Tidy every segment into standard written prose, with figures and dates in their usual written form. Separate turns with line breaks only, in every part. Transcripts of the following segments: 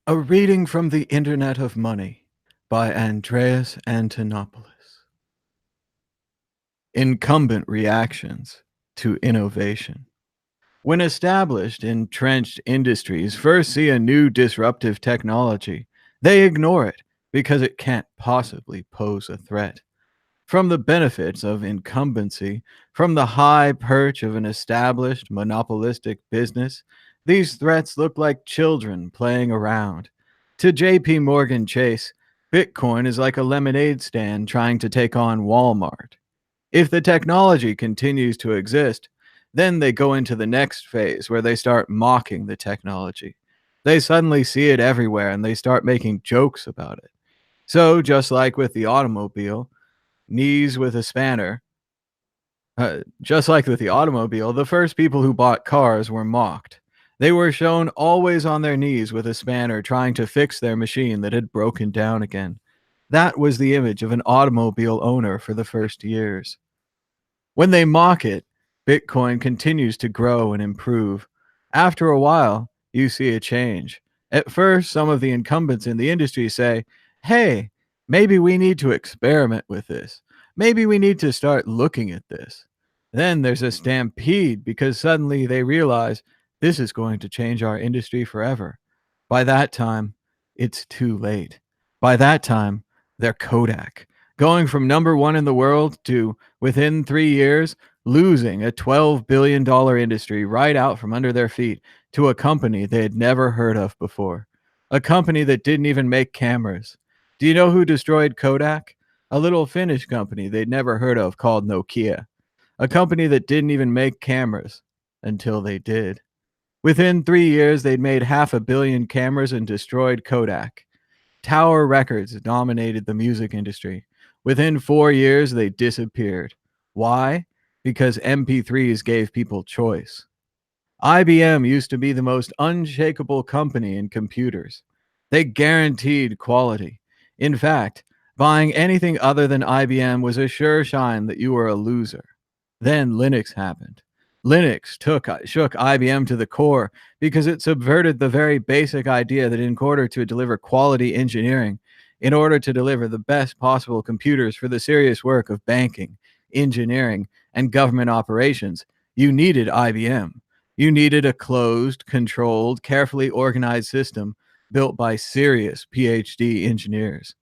A reading from the Internet of Money by Andreas Antonopoulos. Incumbent reactions to innovation. When established, entrenched industries first see a new disruptive technology, they ignore it because it can't possibly pose a threat. From the benefits of incumbency, from the high perch of an established monopolistic business, these threats look like children playing around. To JP Morgan Chase, Bitcoin is like a lemonade stand trying to take on Walmart. If the technology continues to exist, then they go into the next phase where they start mocking the technology. They suddenly see it everywhere and they start making jokes about it. So, just like with the automobile, knees with a spanner. Just like with the automobile, the first people who bought cars were mocked. They were shown always on their knees with a spanner trying to fix their machine that had broken down again. That was the image of an automobile owner for the first years. When they mock it, Bitcoin continues to grow and improve. After a while, you see a change. At first, some of the incumbents in the industry say, hey, maybe we need to experiment with this. Maybe we need to start looking at this. Then there's a stampede because suddenly they realize this is going to change our industry forever. By that time, it's too late. By that time, they're Kodak, going from number one in the world to, within 3 years, losing a $12 billion industry right out from under their feet to a company they had never heard of before. A company that didn't even make cameras. Do you know who destroyed Kodak? A little Finnish company they'd never heard of called Nokia. A company that didn't even make cameras until they did. Within 3 years, they'd made 500 million cameras and destroyed Kodak. Tower Records dominated the music industry. Within 4 years, they disappeared. Why? Because MP3s gave people choice. IBM used to be the most unshakable company in computers. They guaranteed quality. In fact, buying anything other than IBM was a sure sign that you were a loser. Then Linux happened. Linux shook IBM to the core because it subverted the very basic idea that in order to deliver quality engineering, in order to deliver the best possible computers for the serious work of banking, engineering, and government operations, you needed IBM. You needed a closed, controlled, carefully organized system built by serious PhD engineers.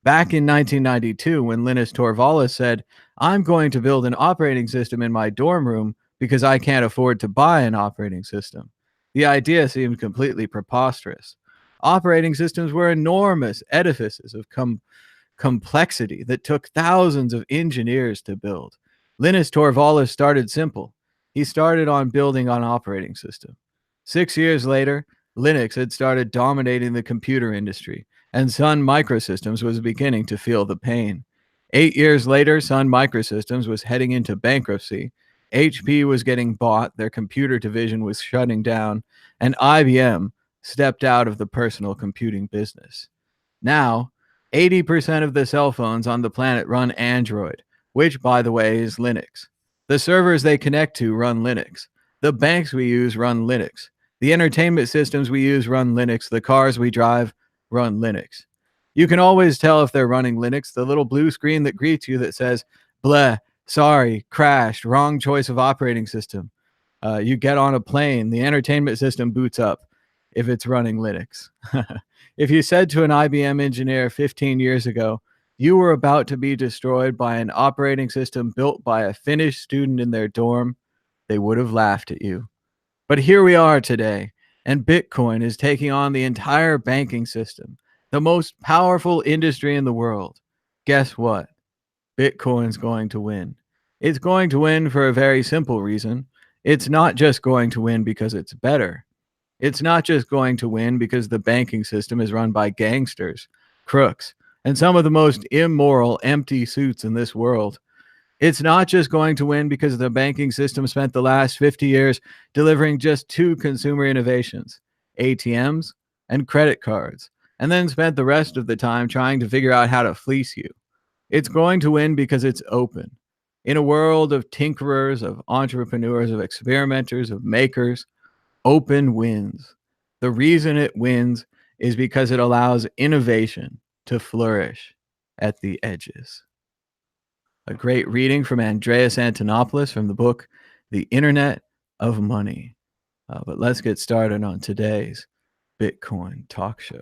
Back in 1992, when Linus Torvalds said, I'm going to build an operating system in my dorm room because I can't afford to buy an operating system, the idea seemed completely preposterous. Operating systems were enormous edifices of complexity that took thousands of engineers to build. Linus Torvalds started simple. He started on building an operating system. 6 years later, Linux had started dominating the computer industry, and Sun Microsystems was beginning to feel the pain. 8 years later, Sun Microsystems was heading into bankruptcy. HP was getting bought, their computer division was shutting down, and IBM stepped out of the personal computing business. Now, 80% of the cell phones on the planet run Android, which, by the way, is Linux. The servers they connect to run Linux. The banks we use run Linux. The entertainment systems we use run Linux. The cars we drive run Linux. You can always tell if they're running Linux. The little blue screen that greets you that says, bleh, sorry, crashed, wrong choice of operating system. You get on a plane, the entertainment system boots up if it's running Linux. If you said to an IBM engineer 15 years ago, you were about to be destroyed by an operating system built by a Finnish student in their dorm, they would have laughed at you. But here we are today, and Bitcoin is taking on the entire banking system, the most powerful industry in the world. Guess what? Bitcoin's going to win. It's going to win for a very simple reason. It's not just going to win because it's better. It's not just going to win because the banking system is run by gangsters, crooks, and some of the most immoral, empty suits in this world. It's not just going to win because the banking system spent the last 50 years delivering just two consumer innovations, ATMs and credit cards, and then spent the rest of the time trying to figure out how to fleece you. It's going to win because it's open. In a world of tinkerers, of entrepreneurs, of experimenters, of makers, open wins. The reason it wins is because it allows innovation to flourish at the edges. A great reading from Andreas Antonopoulos from the book The Internet of Money. But let's get started on today's Bitcoin Talk Show.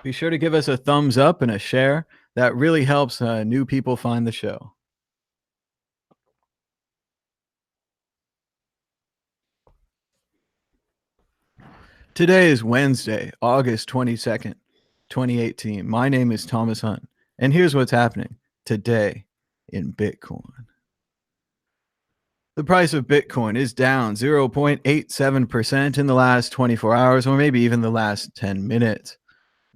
Be sure to give us a thumbs up and a share. That really helps new people find the show. Today is Wednesday, August 22nd, 2018. My name is Thomas Hunt, and here's what's happening today in Bitcoin. The price of Bitcoin is down 0.87% in the last 24 hours, or maybe even the last 10 minutes.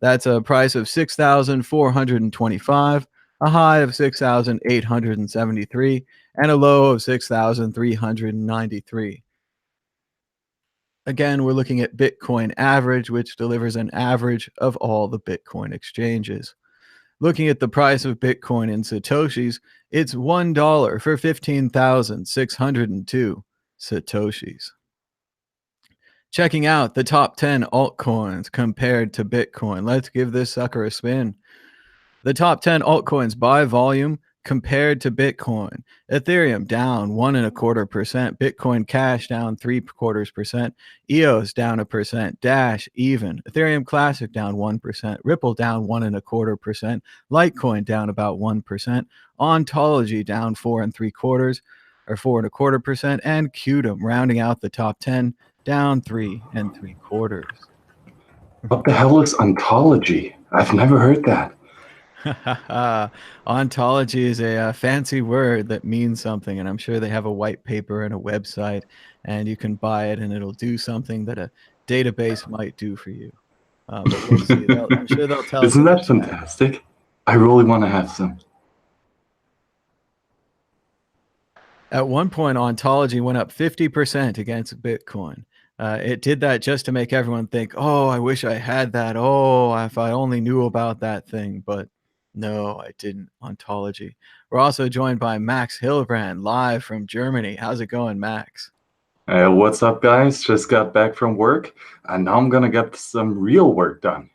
That's a price of 6,425, a high of 6,873, and a low of 6,393. Again, we're looking at Bitcoin average, which delivers an average of all the Bitcoin exchanges. Looking at the price of Bitcoin in Satoshis, it's $1 for 15,602 Satoshis. Checking out the top 10 altcoins compared to Bitcoin. Let's give this sucker a spin. The top 10 altcoins by volume compared to Bitcoin. Ethereum down 1.25%. Bitcoin Cash down 0.75%. EOS down 1%. Dash even. Ethereum Classic down 1%. Ripple down 1.25%. Litecoin down about 1%. Ontology down 4.25%. And Qtum rounding out the top 10 down 3.75%.
What the hell is ontology? I've never heard that.
Ontology is a fancy word that means something, and I'm sure they have a white paper and a website, and you can buy it, and it'll do something that a database might do for you. But we'll see. I'm sure they'll tell us.
Isn't that fantastic? I really want to have some.
At one point, Ontology went up 50% against Bitcoin. It did that just to make everyone think, oh, I wish I had that. Oh, if I only knew about that thing. But no, I didn't. Ontology. We're also joined by Max Hilbrand, live from Germany. How's it going, Max?
What's up, guys? Just got back from work, and now I'm gonna get some real work done.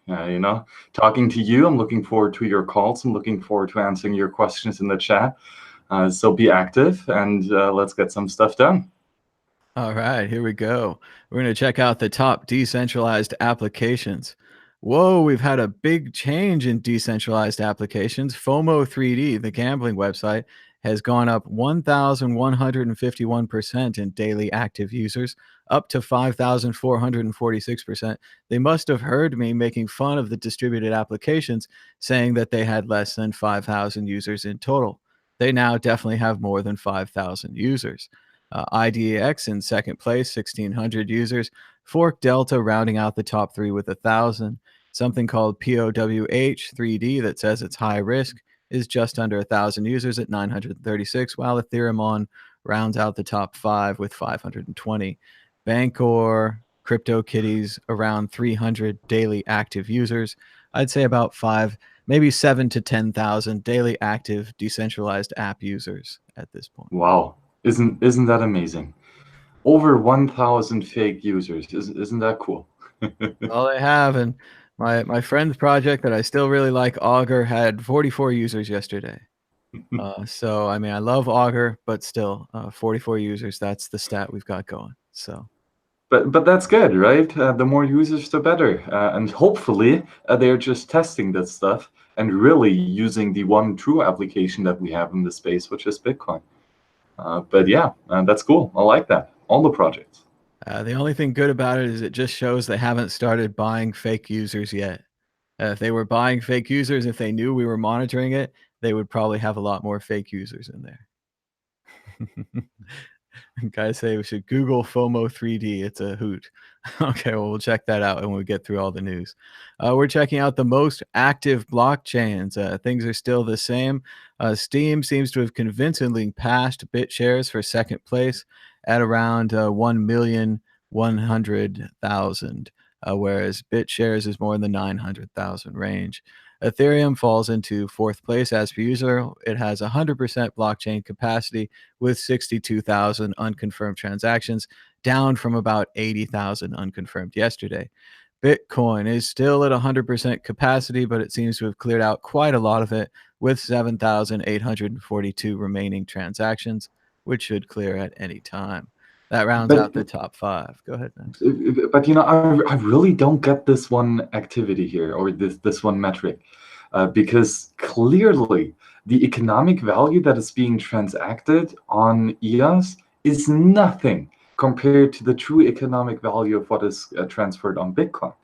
Talking to you. I'm looking forward to your calls. I'm looking forward to answering your questions in the chat. So be active, and let's get some stuff done.
All right, here we go. We're going to check out the top decentralized applications. Whoa, we've had a big change in decentralized applications. FOMO 3D, the gambling website, has gone up 1,151% in daily active users, up to 5,446%. They must have heard me making fun of the distributed applications, saying that they had less than 5,000 users in total. They now definitely have more than 5,000 users. IDX in second place, 1,600 users. Fork Delta rounding out the top three with 1,000. Something called POWH 3D that says it's high risk is just under 1,000 users at 936, while Ethereum rounds out the top five with 520. Bancor, CryptoKitties around 300 daily active users. I'd say about 7 to 10,000 daily active decentralized app users at this point.
Wow. Isn't that amazing? Over 1,000 fake users. Isn't that cool?
All they have, and my friend's project that I still really like, Augur, had 44 users yesterday. So I mean, I love Augur, but still, 44 users. That's the stat we've got going. So.
But that's good, right? The more users, the better. And hopefully, they're just testing this stuff and really using the one true application that we have in the space, which is Bitcoin. But yeah, that's cool. I like that. All the projects.
The only thing good about it is it just shows they haven't started buying fake users yet. If they were buying fake users, if they knew we were monitoring it, they would probably have a lot more fake users in there. Guys say we should Google FOMO 3D. It's a hoot. Okay, well, we'll check that out when we get through all the news. We're checking out the most active blockchains. Things are still the same. Steam seems to have convincingly passed BitShares for second place at around 1,100,000, whereas BitShares is more in the 900,000 range. Ethereum falls into fourth place as per usual. It has 100% blockchain capacity with 62,000 unconfirmed transactions, down from about 80,000 unconfirmed yesterday. Bitcoin is still at 100% capacity, but it seems to have cleared out quite a lot of it with 7,842 remaining transactions, which should clear at any time. That rounds
But
out the top 5. Go ahead, Max.
but I really don't get this one activity here, or this one metric, because clearly the economic value that is being transacted on EOS is nothing compared to the true economic value of what is transferred on Bitcoin,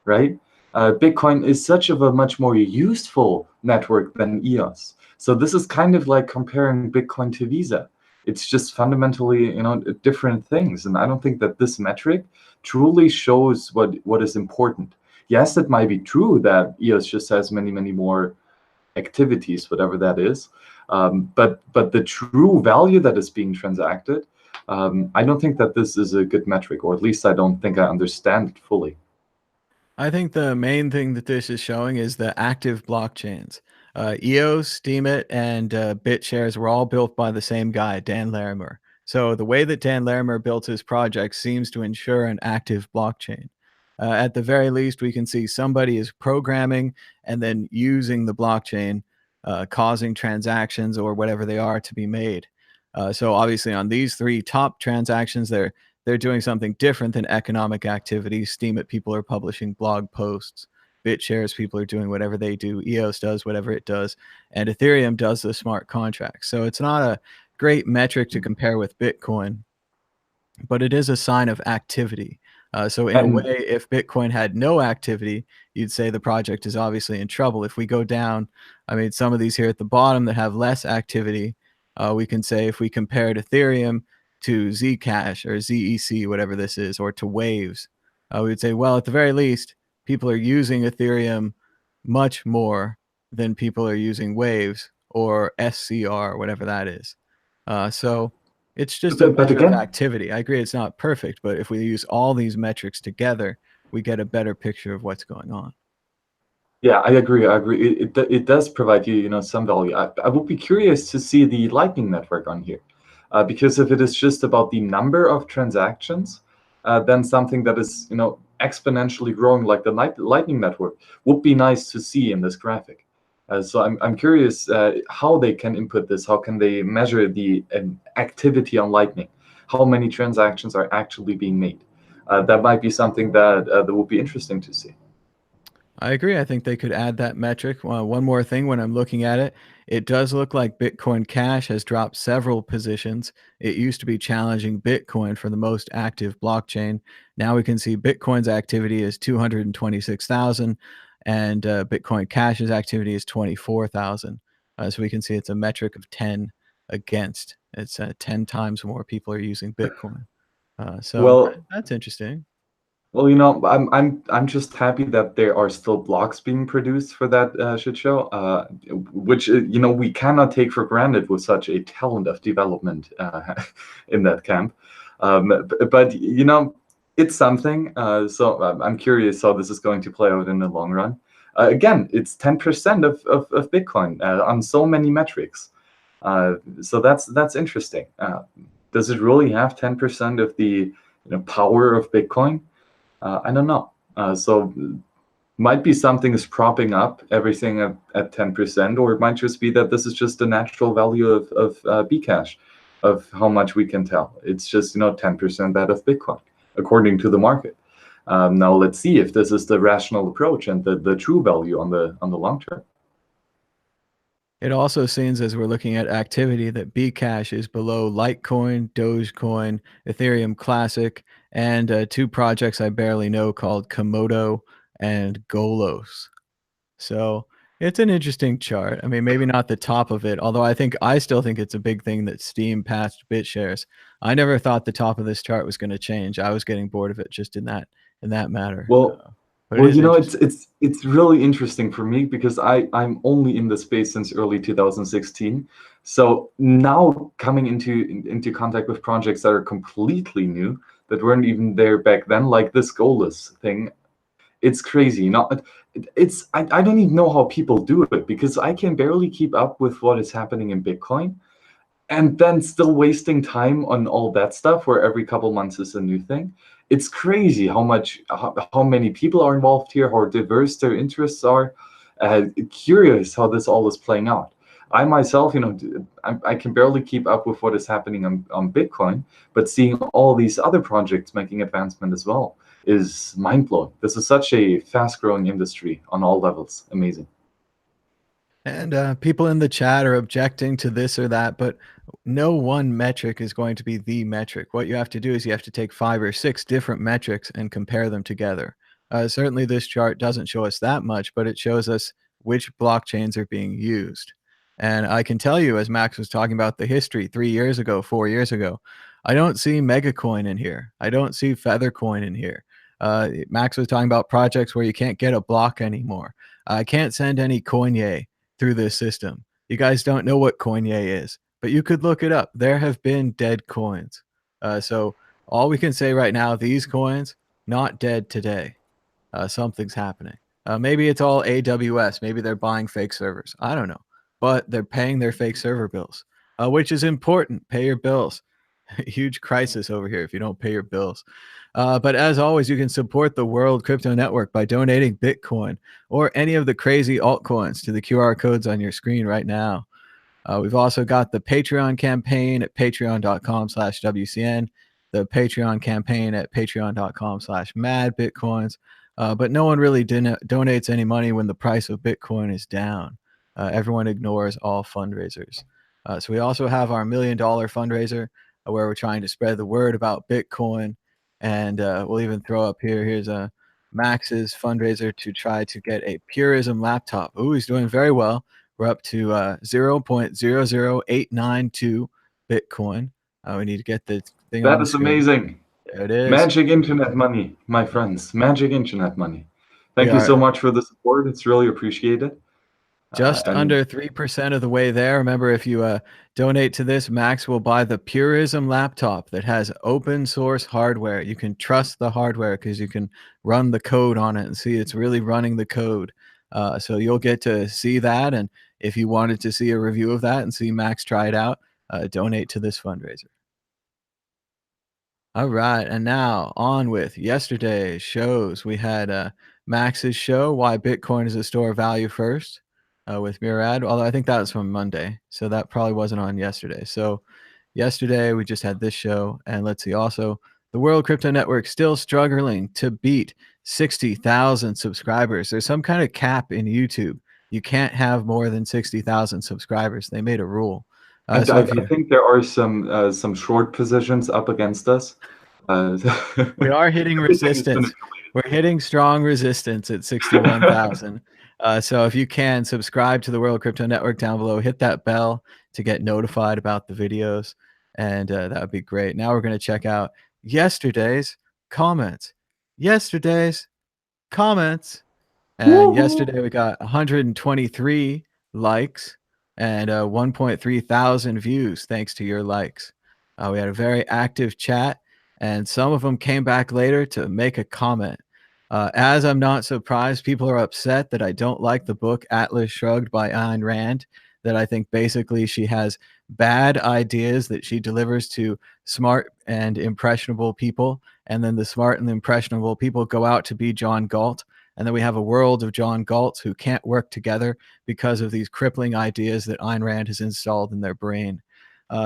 right? Bitcoin is such of a much more useful network than EOS. So this is kind of like comparing Bitcoin to Visa. It's just fundamentally, different things. And I don't think that this metric truly shows what is important. Yes, it might be true that EOS just has many, many more activities, whatever that is. But the true value that is being transacted, I don't think that this is a good metric, or at least I don't think I understand it fully.
I think the main thing that this is showing is the active blockchains. EOS, Steemit, and BitShares were all built by the same guy, Dan Larimer. So the way that Dan Larimer built his project seems to ensure an active blockchain. At the very least, we can see somebody is programming and then using the blockchain, causing transactions or whatever they are to be made. So obviously, on these 3 top transactions, they're doing something different than economic activity. Steemit people are publishing blog posts. BitShares people are doing whatever they do. EOS does whatever it does. And Ethereum does the smart contracts. So it's not a great metric to compare with Bitcoin, but it is a sign of activity. So in a way,
And
if Bitcoin had no activity, you'd say the project is obviously in trouble. If we go down, I mean, some of these here at the bottom that have less activity, we can say if we compared Ethereum to Zcash or ZEC, whatever this is, or to Waves, we would say, well, at the very least, people are using Ethereum much more than people are using Waves or SCR, whatever that is. So it's just a
but
measure of
again,
activity. I agree it's not perfect, but if we use all these metrics together, we get a better picture of what's going on.
yeah, I agree. I agree. It does provide you, some value. I would be curious to see the Lightning Network on here, because if it is just about the number of transactions, then something that is, exponentially growing like the Lightning Network would be nice to see in this graphic. So I'm curious how they can input this. How can they measure the activity on Lightning? How many transactions are actually being made? That might be something that would be interesting to see.
I agree. I think they could add that metric. One more thing, when I'm looking at it, it does look like Bitcoin Cash has dropped several positions. It used to be challenging Bitcoin for the most active blockchain. Now we can see Bitcoin's activity is 226,000 and Bitcoin Cash's activity is 24,000. So we can see it's a metric of 10 against. It's 10 times more people are using Bitcoin. So
Well,
that's interesting.
Well, I'm just happy that there are still blocks being produced for that shit show, which we cannot take for granted with such a talent of development in that camp. But it's something. So I'm curious how this is going to play out in the long run. Again, it's 10% of Bitcoin on so many metrics. So that's interesting. Does it really have 10% of the power of Bitcoin? I don't know. So might be something is propping up everything at 10%, or it might just be that this is just the natural value of Bcash, of how much we can tell. It's just 10% that of Bitcoin, according to the market. Now let's see if this is the rational approach and the true value on the long term.
It also seems, as we're looking at activity, that Bcash is below Litecoin, Dogecoin, Ethereum Classic, and 2 projects I barely know called Komodo and Golos. So it's an interesting chart. I mean, maybe not the top of it, although I still think it's a big thing that Steam passed BitShares. I never thought the top of this chart was going to change. I was getting bored of it just in that matter.
Well,
But it
Well,
is interesting.
it's really interesting for me because I'm only in the space since early 2016. So now coming into contact with projects that are completely new, that weren't even there back then, like this goalless thing, it's crazy. I don't even know how people do it because I can barely keep up with what is happening in Bitcoin, and then still wasting time on all that stuff where every couple months is a new thing. it's crazy how many people are involved here, how diverse their interests are. Curious how this all is playing out. I myself, I can barely keep up with what is happening on Bitcoin, but seeing all these other projects making advancement as well is mind blowing. This is such a fast growing industry on all levels. Amazing.
And people in the chat are objecting to this or that, but no one metric is going to be the metric. What you have to do is you have to take 5 or 6 different metrics and compare them together. Certainly, this chart doesn't show us that much, but it shows us which blockchains are being used. And I can tell you, as Max was talking about the history 3 years ago, 4 years ago, I don't see Megacoin in here. I don't see Feathercoin in here. Max was talking about projects where you can't get a block anymore. I can't send any Coinye through this system. You guys don't know what Coinye is, but you could look it up. There have been dead coins. So all we can say right now, these coins, not dead today. Something's happening. Maybe it's all AWS. Maybe they're buying fake servers. I don't know. But they're paying their fake server bills, which is important. Pay your bills. Huge crisis over here if you don't pay your bills. But as always, you can support the World Crypto Network by donating Bitcoin or any of the crazy altcoins to the QR codes on your screen right now. We've also got the Patreon campaign at patreon.com/WCN, the Patreon campaign at patreon.com/madbitcoins. But no one really donates any money when the price of Bitcoin is down. Everyone ignores all fundraisers. So we also have our $1 million fundraiser where we're trying to spread the word about Bitcoin. And we'll even throw up here's Max's fundraiser to try to get a Purism laptop. Ooh, he's doing very well. We're up to 0.00892 Bitcoin. We need to get the thing on
That
the
is
screen.
amazing.
There it is.
Magic internet money, my friends. Magic internet money. Thank
We
you so
are
much for the support. It's really appreciated.
just
And
under 3% of the way there. Remember, if you donate to this, Max will buy the Purism laptop that has open source hardware. You can trust the hardware because you can run the code on it and see it's really running the code. So you'll get to see that. And if you wanted to see a review of that and see Max try it out, donate to this fundraiser. All right, and now on with yesterday's shows. We had Max's show, Why Bitcoin is a Store of Value First, with Murad, although I think that was from Monday, so that probably wasn't on yesterday. So yesterday we just had this show, and let's see, also, the World Crypto Network still struggling to beat 60,000 subscribers. There's some kind of cap in YouTube. You can't have more than 60,000 subscribers. They made a rule.
I
So if you
think there are some short positions up against us.
We are hitting resistance. We're hitting strong resistance at 61,000. So if you can subscribe to the World Crypto Network down below, hit that bell to get notified about the videos, and that would be great. Now we're going to check out yesterday's comments. Yesterday's comments. And yesterday we got 123 likes and 1.3 thousand views thanks to your likes. We had a very active chat, and some of them came back later to make a comment. As I'm not surprised, people are upset that I don't like the book Atlas Shrugged by Ayn Rand, that I think basically she has bad ideas that she delivers to smart and impressionable people, and then the smart and impressionable people go out to be John Galt. And then we have a world of John Galts who can't work together because of these crippling ideas that Ayn Rand has installed in their brain.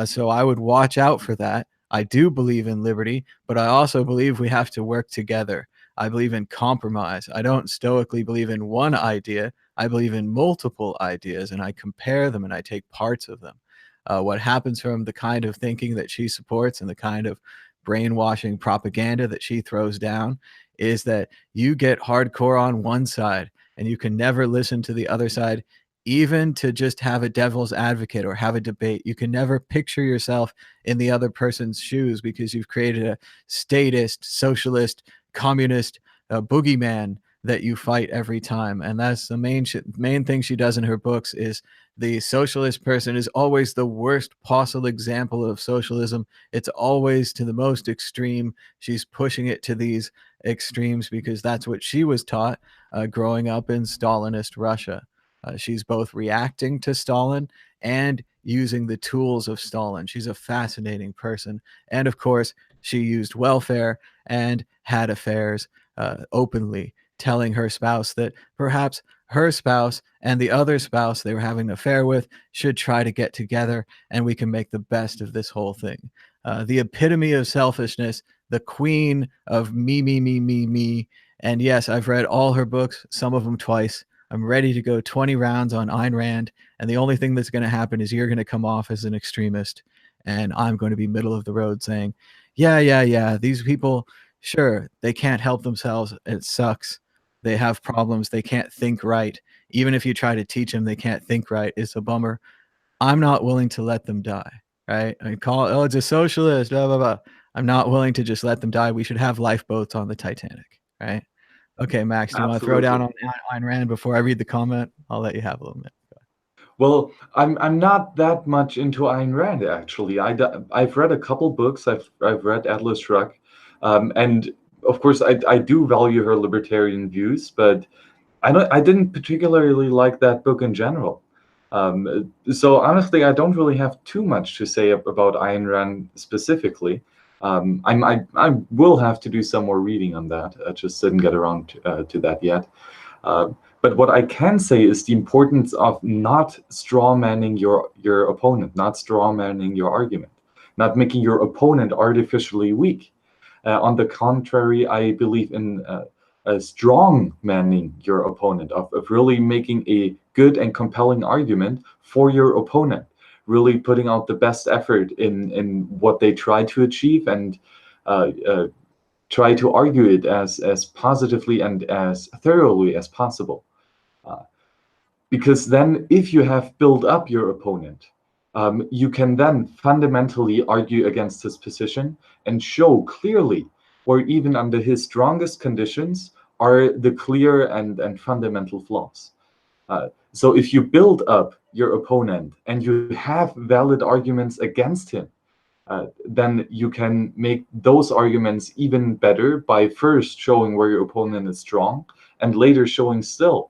So I would watch out for that. I do believe in liberty, but I also believe we have to work together. I believe in compromise. I don't stoically believe in one idea. I believe in multiple ideas, and I compare them and I take parts of them. What happens from the kind of thinking that she supports and the kind of brainwashing propaganda that she throws down is that you get hardcore on one side and you can never listen to the other side, even to just have a devil's advocate or have a debate. You can never picture yourself in the other person's shoes because you've created a statist, socialist, communist boogeyman that you fight every time. And that's the main thing she does in her books is the socialist person is always the worst possible example of socialism. It's always to the most extreme. She's pushing it to these extremes because that's what she was taught growing up in Stalinist Russia. She's both reacting to Stalin and using the tools of Stalin. She's a fascinating person. And of course, she used welfare and had affairs openly, telling her spouse that perhaps her spouse and the other spouse they were having an affair with should try to get together and we can make the best of this whole thing. The epitome of selfishness, the queen of me, me, me, me, me. And yes, I've read all her books, some of them twice. I'm ready to go 20 rounds on Ayn Rand. And the only thing that's going to happen is you're going to come off as an extremist. And I'm going to be middle of the road saying, yeah, these people, sure, they can't help themselves. It sucks. They have problems. They can't think right. Even if you try to teach them they can't think right, it's a bummer. I'm not willing to let them die, right? I call it, oh, it's a socialist, blah, blah, blah. I'm not willing to just let them die. We should have lifeboats on the Titanic, right? Okay, Max, do you want to throw down
Absolutely.
on Ayn Rand before I read the comment? I'll let you have a little bit.
Well, I'm not that much into Ayn Rand actually. I've read a couple books. I've read Atlas Shrugged, and of course I do value her libertarian views, but I didn't particularly like that book in general. So honestly, I don't really have too much to say about Ayn Rand specifically. I will have to do some more reading on that. I just didn't get around to that yet. Uh, but what I can say is the importance of not strawmanning your opponent, not strawmanning your argument, not making your opponent artificially weak. On the contrary, I believe in strong manning your opponent, of really making a good and compelling argument for your opponent, really putting out the best effort in what they try to achieve and uh, uh, try to argue it as positively and as thoroughly as possible. Uh, because then, if you have built up your opponent, you can then fundamentally argue against his position and show clearly, or even under his strongest conditions, are the clear and fundamental flaws. So if you build up your opponent and you have valid arguments against him, then you can make those arguments even better by first showing where your opponent is strong and later showing still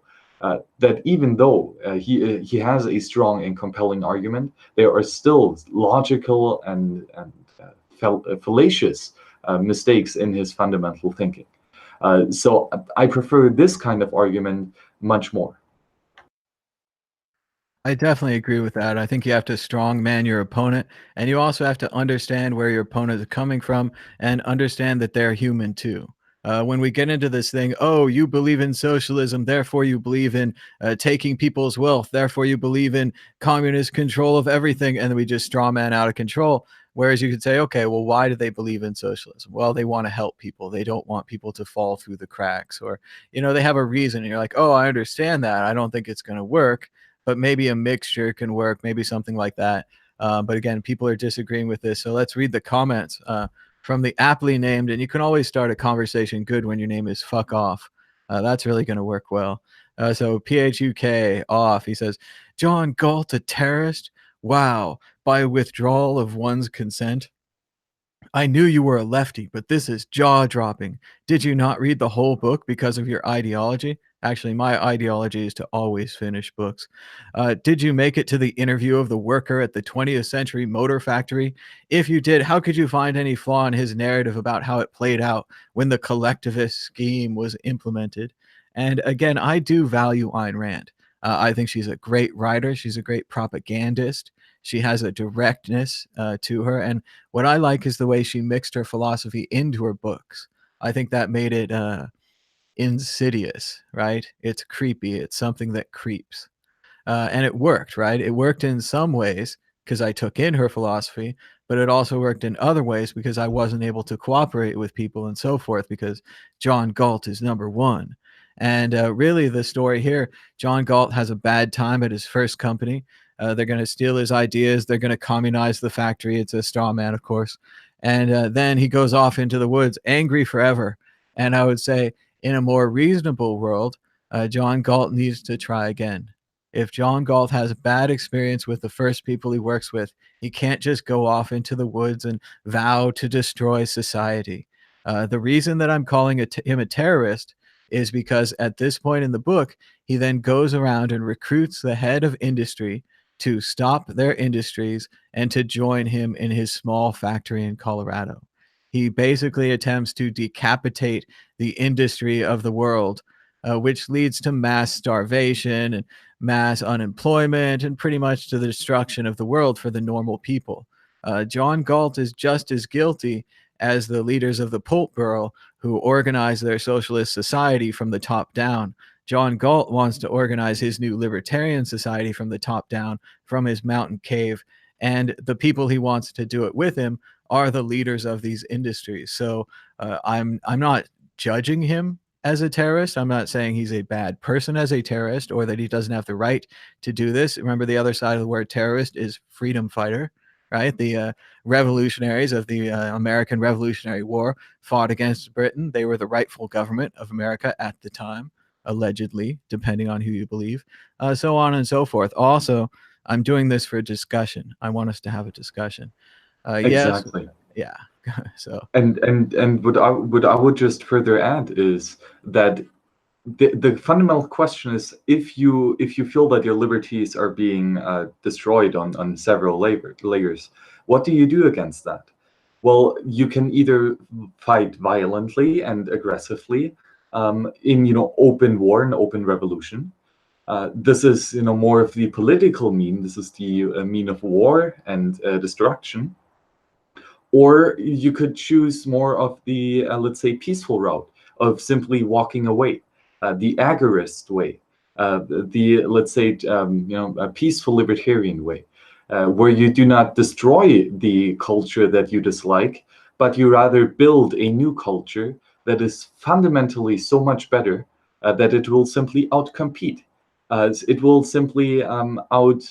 that even though he has a strong and compelling argument, there are still logical and fallacious mistakes in his fundamental thinking. So I prefer this kind of argument much more.
I definitely agree with that. I think you have to strong man your opponent, and you also have to understand where your opponent is coming from and understand that they're human too. When we get into this thing, oh, you believe in socialism, therefore you believe in taking people's wealth, therefore you believe in communist control of everything, and then we just straw man out of control. Whereas you could say, okay, well, why do they believe in socialism? Well, they want to help people. They don't want people to fall through the cracks, or they have a reason. And you're like, oh, I understand that. I don't think it's going to work, but maybe a mixture can work, maybe something like that. But again, people are disagreeing with this. So let's read the comments from the aptly named, and you can always start a conversation good when your name is Fuck Off. That's really going to work well. So PHUK off, he says, John Galt, a terrorist? Wow, by withdrawal of one's consent. I knew you were a lefty, but this is jaw-dropping. Did you not read the whole book because of your ideology? Actually, my ideology is to always finish books. Did you make it to the interview of the worker at the 20th Century Motor Factory? If you did, how could you find any flaw in his narrative about how it played out when the collectivist scheme was implemented? And again, I do value Ayn Rand. I think she's a great writer. She's a great propagandist. She has a directness to her. And what I like is the way she mixed her philosophy into her books. I think that made it insidious, right? It's creepy. It's something that creeps. And it worked, right? It worked in some ways because I took in her philosophy, but it also worked in other ways because I wasn't able to cooperate with people and so forth because John Galt is number one. And really, the story here, John Galt has a bad time at his first company. They're going to steal his ideas. They're going to communize the factory. It's a straw man, of course. And then he goes off into the woods, angry forever. And I would say, in a more reasonable world, John Galt needs to try again. If John Galt has a bad experience with the first people he works with, he can't just go off into the woods and vow to destroy society. The reason that I'm calling him a terrorist is because at this point in the book, he then goes around and recruits the head of industry to stop their industries and to join him in his small factory in Colorado. He basically attempts to decapitate the industry of the world, which leads to mass starvation and mass unemployment and pretty much to the destruction of the world for the normal people. John Galt is just as guilty as the leaders of the Politburo who organize their socialist society from the top down. John Galt wants to organize his new libertarian society from the top down, from his mountain cave, and the people he wants to do it with him are the leaders of these industries. So I'm not judging him as a terrorist. I'm not saying he's a bad person as a terrorist or that he doesn't have the right to do this. Remember, the other side of the word terrorist is freedom fighter, right? The revolutionaries of the American Revolutionary War fought against Britain. They were the rightful government of America at the time, allegedly, depending on who you believe, so on and so forth. Also, I'm doing this for a discussion. I want us to have a discussion. Yes,
Exactly.
yeah. So
And what I would just further add is that the fundamental question is, if you feel that your liberties are being destroyed on several layers, what do you do against that? Well, you can either fight violently and aggressively in open war and open revolution. This is more of the political mean. This is the mean of war and destruction. Or you could choose more of the, let's say, peaceful route of simply walking away, the agorist way, let's say, a peaceful libertarian way, where you do not destroy the culture that you dislike, but you rather build a new culture that is fundamentally so much better that it will simply outcompete. It will simply outgrow,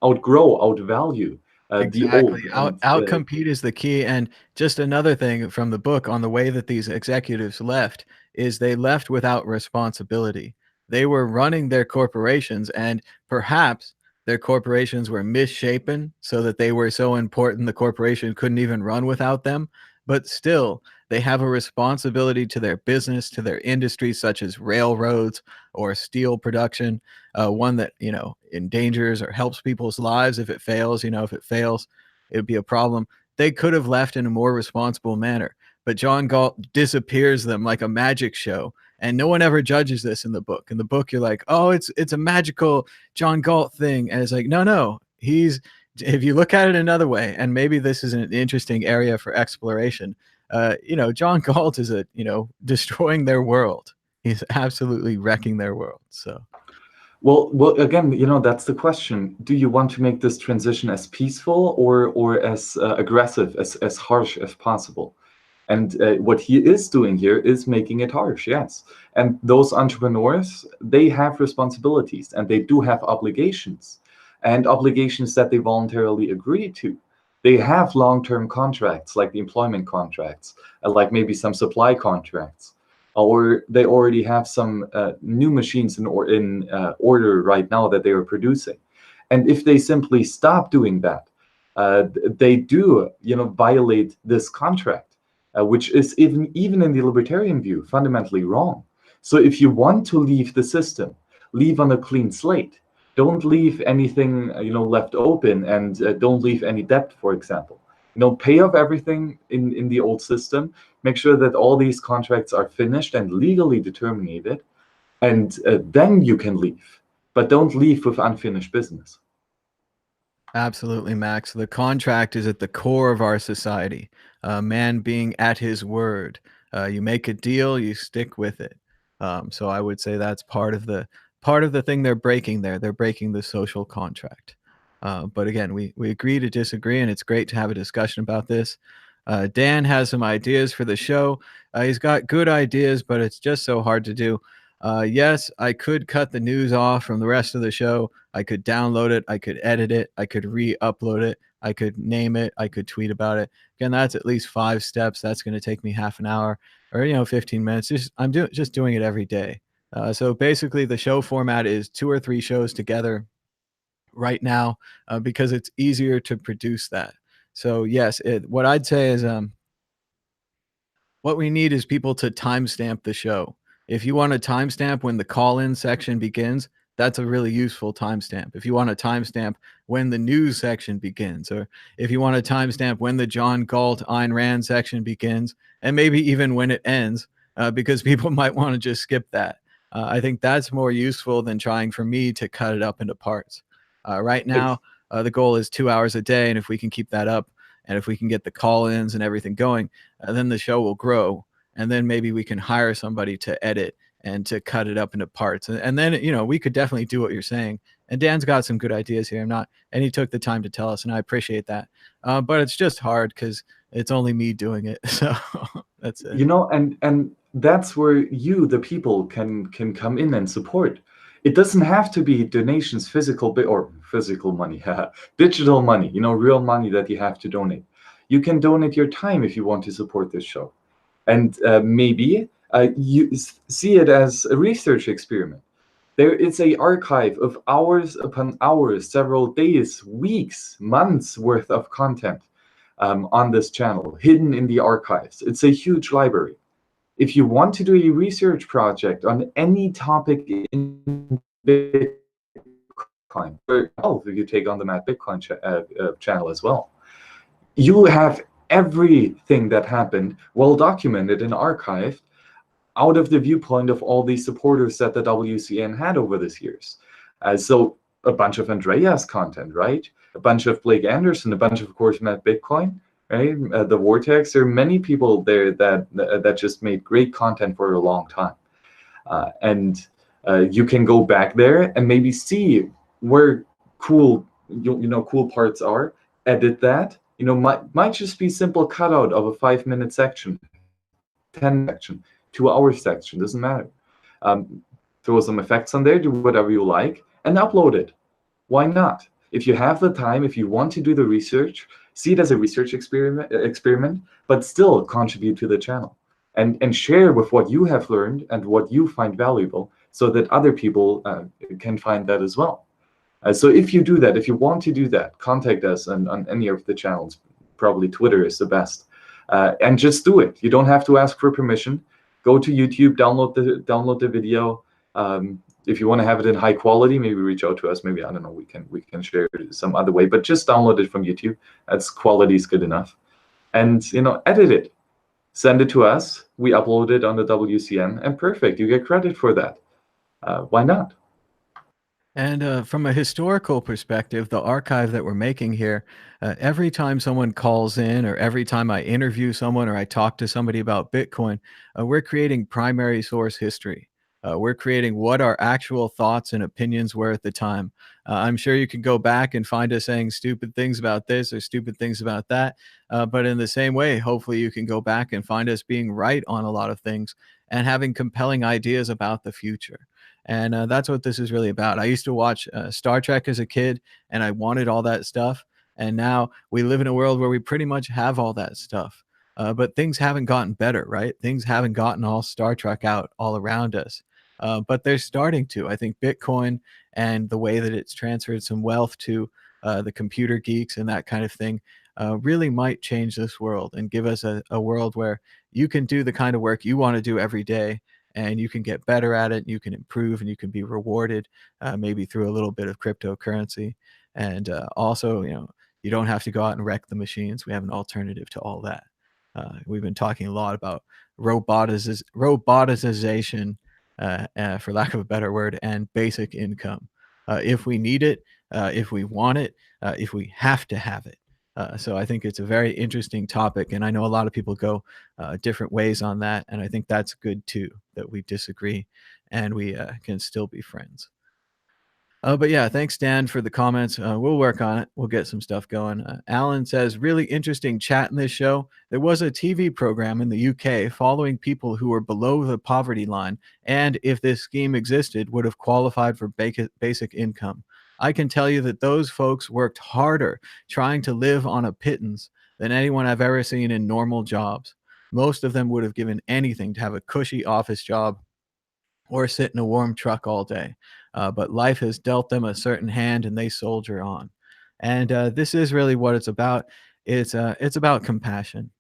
outvalue the
exactly.
old. And
Outcompete is the key. And just another thing from the book on the way that these executives left is they left without responsibility. They were running their corporations, and perhaps their corporations were misshapen so that they were so important the corporation couldn't even run without them. But still, they have a responsibility to their business, to their industries, such as railroads or steel production, one that endangers or helps people's lives. If it fails, if it fails, it would be a problem. They could have left in a more responsible manner, but John Galt disappears them like a magic show, and no one ever judges this in the book. In the book, you're like, oh, it's a magical John Galt thing, and it's like, no, he's, if you look at it another way, and maybe this is an interesting area for exploration. John Galt is destroying their world. He's absolutely wrecking their world. So
well, again, that's the question. Do you want to make this transition as peaceful or as aggressive, as harsh as possible? And what he is doing here is making it harsh, yes. And those entrepreneurs, they have responsibilities and they do have obligations, and obligations that they voluntarily agree to. They have long-term contracts, like the employment contracts, like maybe some supply contracts, or they already have some new machines in order right now that they are producing. And if they simply stop doing that, they do, violate this contract, which is even in the libertarian view fundamentally wrong. So if you want to leave the system, leave on a clean slate. Don't leave anything left open, and don't leave any debt, for example. Pay off everything in the old system. Make sure that all these contracts are finished and legally determined, and then you can leave. But don't leave with unfinished business.
absolutely, Max. The contract is at the core of our society. Man being at his word. You make a deal, you stick with it. So I would say that's part of the thing they're breaking there. They're breaking the social contract. But again, we agree to disagree, and it's great to have a discussion about this. Dan has some ideas for the show. He's got good ideas, but it's just so hard to do. Yes, I could cut the news off from the rest of the show. I could download it. I could edit it. I could re-upload it. I could name it. I could tweet about it. Again, that's at least 5 steps. That's going to take me half an hour or 15 minutes. I'm just doing it every day. So basically, the show format is 2 or 3 shows together right now because it's easier to produce that. So yes, what I'd say is what we need is people to timestamp the show. If you want to timestamp when the call-in section begins, That's a really useful timestamp. If you want a timestamp when the news section begins, or if you want a timestamp when the John Galt Ayn Rand section begins, and maybe even when it ends, because people might want to just skip that. I think that's more useful than trying for me to cut it up into parts. Right
It's
now, the goal is 2 hours a day, and if we can keep that up, and if we can get the call-ins and everything going, then the show will grow, and then maybe we can hire somebody to edit and to cut it up into parts. And then, we could definitely do what you're saying. And Dan's got some good ideas here. And he took the time to tell us, and I appreciate that. But it's just hard because it's only me doing it. So that's it.
and that's where you, the people, can come in and support. It doesn't have to be donations, or physical money, digital money, real money that you have to donate. You can donate your time if you want to support this show. And maybe you see it as a research experiment. There is a archive of hours upon hours, several days, weeks, months worth of content on this channel, hidden in the archives. It's a huge library. If you want to do a research project on any topic in Bitcoin, if you take on the Mad Bitcoin channel as well, you have everything that happened well documented and archived out of the viewpoint of all these supporters that the WCN had over these years. So a bunch of Andreas content, right? A bunch of Blake Anderson, a bunch of course, Matt Bitcoin, right? The Vortex. There are many people there that just made great content for a long time. And you can go back there and maybe see where cool parts are, edit that. Might just be simple cutout of a 5-minute section, 10 section, 2-hour section, doesn't matter. Throw some effects on there, do whatever you like, and upload it. Why not? If you have the time, if you want to do the research, see it as a research experiment, but still contribute to the channel and share with what you have learned and what you find valuable, so that other people can find that as well. So if you do that, if you want to do that, contact us on any of the channels. Probably Twitter is the best. And just do it. You don't have to ask for permission. Go to YouTube, download the video. If you want to have it in high quality, maybe reach out to us. Maybe, I don't know, we can share it some other way. But just download it from YouTube. That's quality is good enough. And edit it, send it to us. We upload it on the WCN, and perfect. You get credit for that. Why not?
And from a historical perspective, the archive that we're making here, every time someone calls in, or every time I interview someone, or I talk to somebody about Bitcoin, we're creating primary source history. We're creating what our actual thoughts and opinions were at the time. I'm sure you can go back and find us saying stupid things about this or stupid things about that. But in the same way, hopefully you can go back and find us being right on a lot of things and having compelling ideas about the future. And that's what this is really about. I used to watch Star Trek as a kid, and I wanted all that stuff. And now we live in a world where we pretty much have all that stuff. But things haven't gotten better, right? Things haven't gotten all Star Trek out all around us. But they're starting to. I think Bitcoin and the way that it's transferred some wealth to the computer geeks and that kind of thing really might change this world and give us a world where you can do the kind of work you want to do every day, and you can get better at it, you can improve, and you can be rewarded maybe through a little bit of cryptocurrency. And also, you don't have to go out and wreck the machines. We have an alternative to all that. We've been talking a lot about roboticization, for lack of a better word, and basic income. If we need it, if we want it, if we have to have it. So I think it's a very interesting topic, and I know a lot of people go different ways on that, and I think that's good too, that we disagree and we can still be friends. But yeah, thanks, Dan, for the comments. We'll work on it. We'll get some stuff going. Alan says, really interesting chat in this show. There was a TV program in the UK following people who were below the poverty line, and if this scheme existed, would have qualified for basic income. I can tell you that those folks worked harder trying to live on a pittance than anyone I've ever seen in normal jobs. Most of them would have given anything to have a cushy office job or sit in a warm truck all day. But life has dealt them a certain hand, and they soldier on. And this is really what it's about. It's about compassion.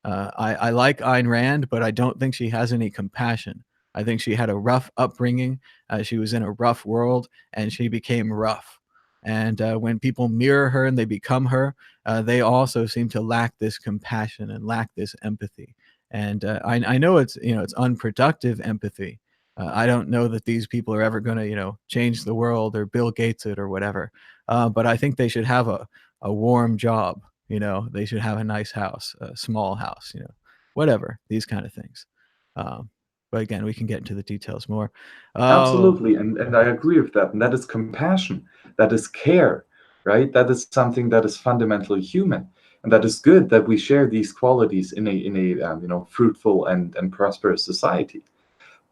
I like Ayn Rand, but I don't think she has any compassion. I think she had a rough upbringing. She was in a rough world, and she became rough. And when people mirror her and they become her, they also seem to lack this compassion and lack this empathy. And I know it's unproductive empathy. I don't know that these people are ever going to change the world or Bill Gates it or whatever. But I think they should have a warm job. They should have a nice house, a small house. Whatever, these kind of things. Um, but again, we can get into the details more.
Absolutely, and I agree with that. And that is compassion, that is care, right? That is something that is fundamentally human, and that is good that we share these qualities in a fruitful and prosperous society.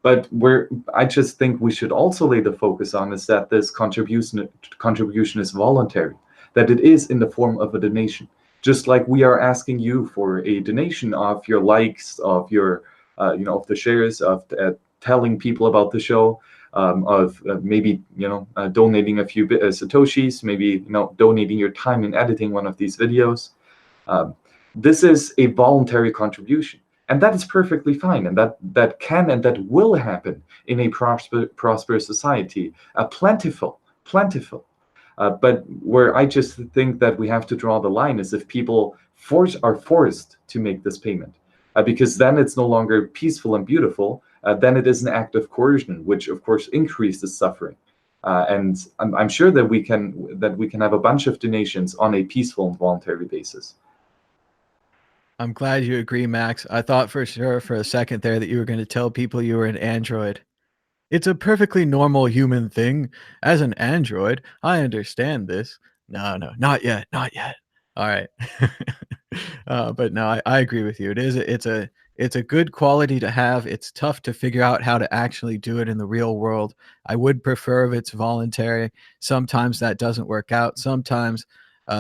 But where I just think we should also lay the focus on is that this contribution is voluntary, that it is in the form of a donation. Just like we are asking you for a donation of your likes, of your, of the shares, of telling people about the show, of maybe donating a few satoshis, maybe donating your time in editing one of these videos. This is a voluntary contribution. And that is perfectly fine. And that can and that will happen in a prosperous society, plentiful. But where I just think that we have to draw the line is if people are forced to make this payment, because then it's no longer peaceful and beautiful. Then it is an act of coercion, which of course increases suffering. And I'm sure that we can have a bunch of donations on a peaceful and voluntary basis.
I'm glad you agree, Max. I thought for sure for a second there that you were going to tell people you were an android. It's a perfectly normal human thing. As an android, I understand this. No, not yet, not yet. All right. But no, I agree with you. It's a good quality to have. It's tough to figure out how to actually do it in the real world. I would prefer if it's voluntary. Sometimes that doesn't work out. Sometimes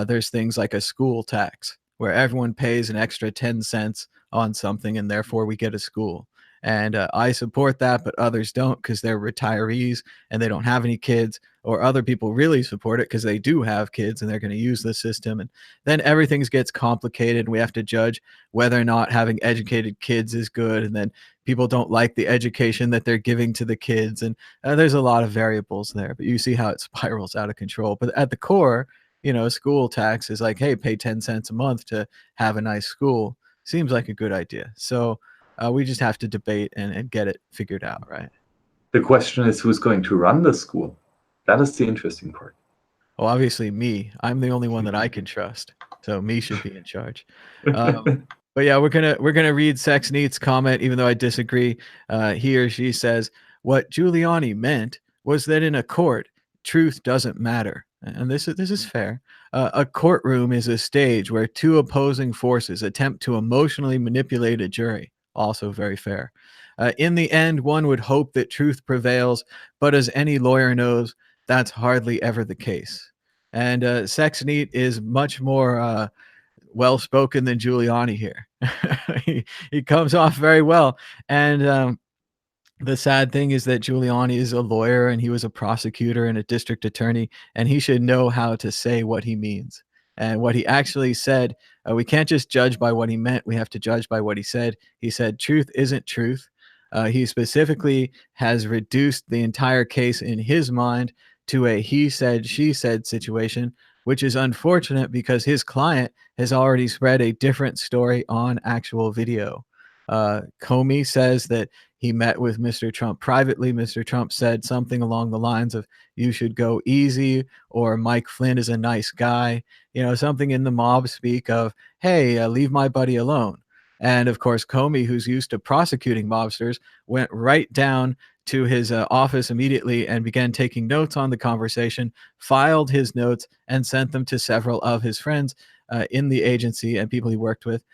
there's things like a school tax where everyone pays an extra 10 cents on something and therefore we get a school. And I support that, but others don't because they're retirees and they don't have any kids, or other people really support it because they do have kids and they're going to use the system. And then everything gets complicated and we have to judge whether or not having educated kids is good. And then people don't like the education that they're giving to the kids. And there's a lot of variables there, but you see how it spirals out of control. But at the core, school tax is like, hey, pay 10 cents a month to have a nice school. Seems like a good idea. So we just have to debate and get it figured out, right?
The question is who's going to run the school? That is the interesting part.
Well, obviously me. I'm the only one that I can trust, so me should be in charge. But yeah, we're gonna read Sex Neat's comment, even though I disagree. He or she says what Giuliani meant was that in a court, truth doesn't matter, and this is fair. A courtroom is a stage where two opposing forces attempt to emotionally manipulate a jury. Also very fair. In the end, one would hope that truth prevails, but as any lawyer knows, that's hardly ever the case. And Sex Neat is much more well spoken than Giuliani here. he comes off very well. And the sad thing is that Giuliani is a lawyer and he was a prosecutor and a district attorney, and he should know how to say what he means. And what he actually said, we can't just judge by what he meant. We have to judge by what he said. He said, truth isn't truth. He specifically has reduced the entire case in his mind to a he said, she said situation, which is unfortunate because his client has already spread a different story on actual video. Comey says that he met with Mr. Trump privately. Mr. Trump said something along the lines of, you should go easy, or Mike Flynn is a nice guy, something in the mob speak of, hey, leave my buddy alone. And of course, Comey, who's used to prosecuting mobsters, went right down to his office immediately and began taking notes on the conversation, filed his notes, and sent them to several of his friends in the agency and people he worked with,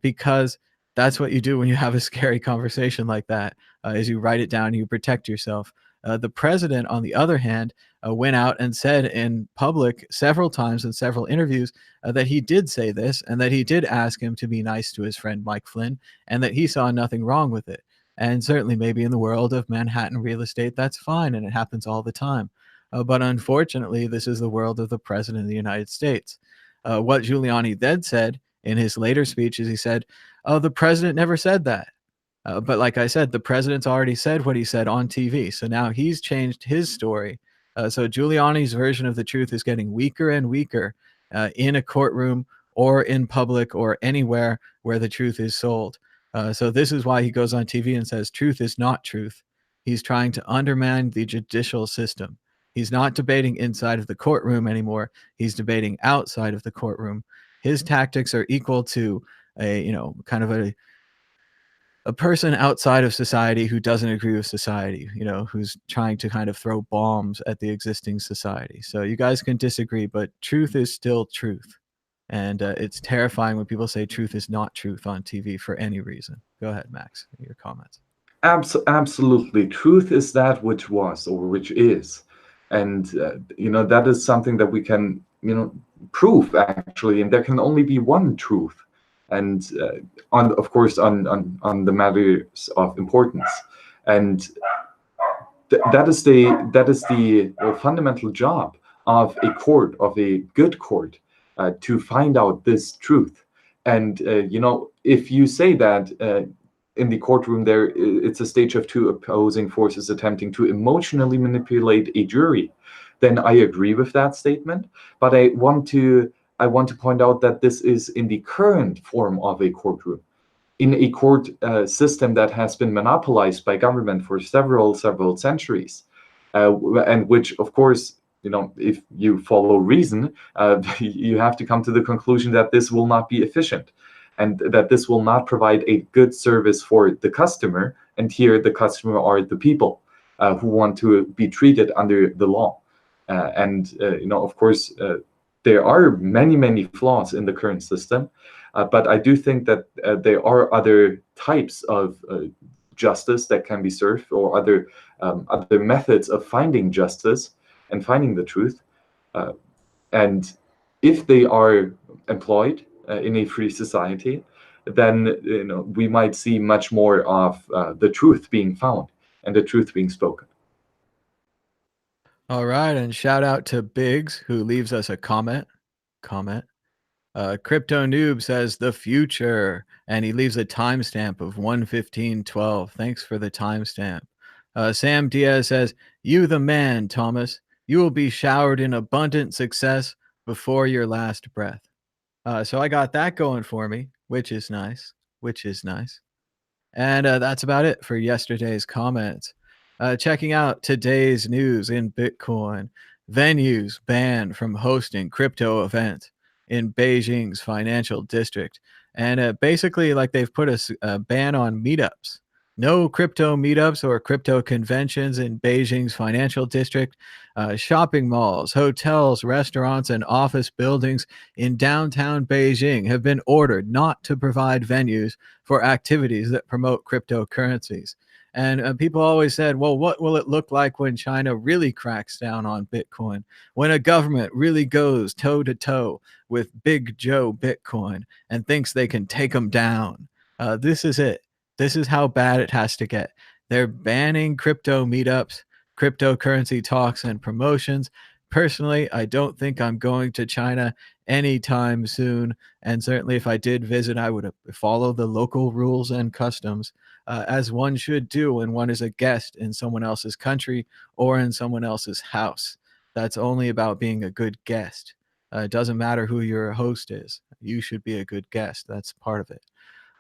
because that's what you do when you have a scary conversation like that, is you write it down and you protect yourself. The president, on the other hand, went out and said in public several times in several interviews that he did say this and that he did ask him to be nice to his friend Mike Flynn and that he saw nothing wrong with it. And certainly maybe in the world of Manhattan real estate, that's fine and it happens all the time. But unfortunately, this is the world of the president of the United States. What Giuliani then said in his later speech is he said, oh, the president never said that. But like I said, the president's already said what he said on TV. So now he's changed his story. So Giuliani's version of the truth is getting weaker and weaker in a courtroom or in public or anywhere where the truth is sold. So this is why he goes on TV and says truth is not truth. He's trying to undermine the judicial system. He's not debating inside of the courtroom anymore. He's debating outside of the courtroom. His tactics are equal to a, kind of a person outside of society who doesn't agree with society, who's trying to kind of throw bombs at the existing society. So you guys can disagree, but truth is still truth. And it's terrifying when people say truth is not truth on TV for any reason. Go ahead, Max, your comments.
Absolutely. Truth is that which was or which is. And, that is something that we can, prove, actually. And there can only be one truth. And of course, on the matters of importance. And that is the fundamental job of a court, of a good court, to find out this truth. And, if you say that in the courtroom it's a stage of two opposing forces attempting to emotionally manipulate a jury, then I agree with that statement. But I want to point out that this is in the current form of a courtroom, in a court system that has been monopolized by government for several centuries, and which, of course, if you follow reason, you have to come to the conclusion that this will not be efficient, and that this will not provide a good service for the customer. And here, the customer are the people who want to be treated under the law. Of course, there are many flaws in the current system, but I do think that there are other types of justice that can be served, or other methods of finding justice and finding the truth. And if they are employed in a free society, then we might see much more of the truth being found and the truth being spoken.
All right, and shout out to Biggs, who leaves us a comment. Crypto Noob says the future, and he leaves a timestamp of 1:15:12. Thanks for the timestamp. Sam Diaz says, "You the man, Thomas. You will be showered in abundant success before your last breath." So I got that going for me, which is nice. And that's about it for yesterday's comments. Checking out today's news in Bitcoin. Venues banned from hosting crypto events in Beijing's financial district. And basically, like, they've put a ban on meetups. No crypto meetups or crypto conventions in Beijing's financial district. Shopping malls, hotels, restaurants, and office buildings in downtown Beijing have been ordered not to provide venues for activities that promote cryptocurrencies. And people always said, well, what will it look like when China really cracks down on Bitcoin? When a government really goes toe to toe with Big Joe Bitcoin and thinks they can take them down? This is it. This is how bad it has to get. They're banning crypto meetups, cryptocurrency talks, and promotions. Personally, I don't think I'm going to China anytime soon. And certainly if I did visit, I would follow the local rules and customs, as one should do when one is a guest in someone else's country or in someone else's house. That's only about being a good guest. It doesn't matter who your host is. You should be a good guest. That's part of it.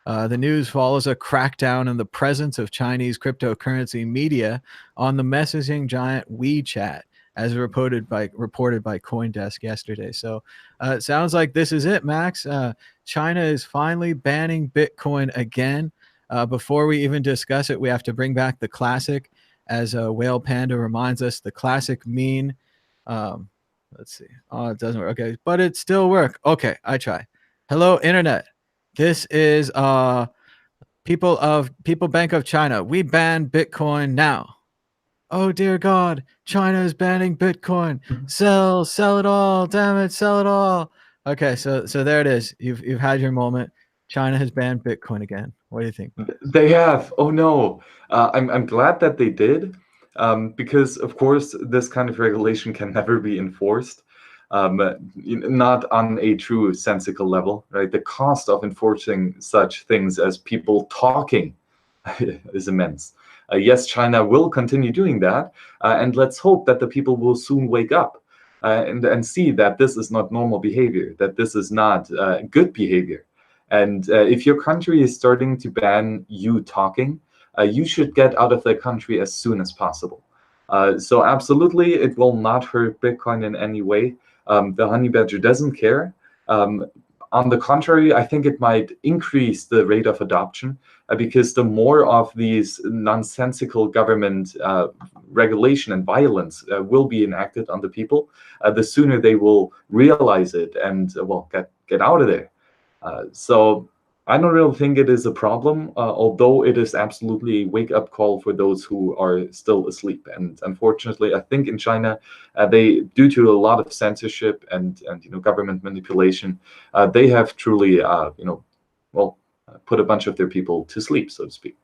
The news follows a crackdown on the presence of Chinese cryptocurrency media on the messaging giant WeChat, as reported by CoinDesk yesterday. So it sounds like this is it, Max. China is finally banning Bitcoin again. Before we even discuss it, we have to bring back the classic, as Whale Panda reminds us, the classic meme. Let's see. Oh, it doesn't work. Okay, but it still works. Okay, I try. Hello, Internet. This is People Bank of China. We ban Bitcoin now. Oh dear God, China is banning Bitcoin. Sell it all. Damn it, sell it all. Okay, so there it is. You've had your moment. China has banned Bitcoin again. What do you think?
They have. Oh no. I'm glad that they did, because of course this kind of regulation can never be enforced. Not on a true sensical level, right? The cost of enforcing such things as people talking is immense. Yes, China will continue doing that, and let's hope that the people will soon wake up and see that this is not normal behavior, that this is not good behavior. And if your country is starting to ban you talking, you should get out of the country as soon as possible. So absolutely, it will not hurt Bitcoin in any way. The honey badger doesn't care. On the contrary, I think it might increase the rate of adoption because the more of these nonsensical government regulation and violence will be enacted on the people, the sooner they will realize it and well get out of there. So I don't really think it is a problem, although it is absolutely a wake-up call for those who are still asleep. And unfortunately, I think in China, they, due to a lot of censorship and government manipulation, they have truly put a bunch of their people to sleep, so to speak.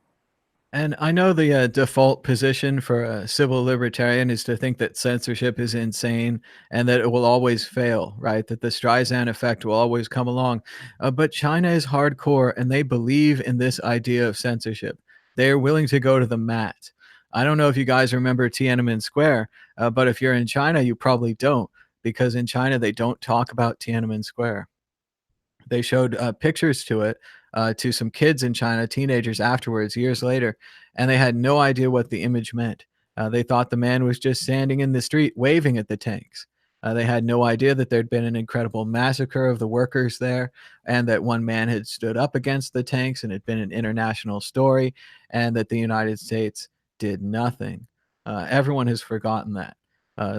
And I know the default position for a civil libertarian is to think that censorship is insane and that it will always fail, right? That the Streisand effect will always come along. But China is hardcore and they believe in this idea of censorship. They are willing to go to the mat. I don't know if you guys remember Tiananmen Square, but if you're in China, you probably don't, because in China, they don't talk about Tiananmen Square. They showed pictures to some kids in China, teenagers afterwards, years later, and they had no idea what the image meant. They thought the man was just standing in the street waving at the tanks. They had no idea that there'd been an incredible massacre of the workers there, and that one man had stood up against the tanks and it had been an international story, and that the United States did nothing. Everyone has forgotten that.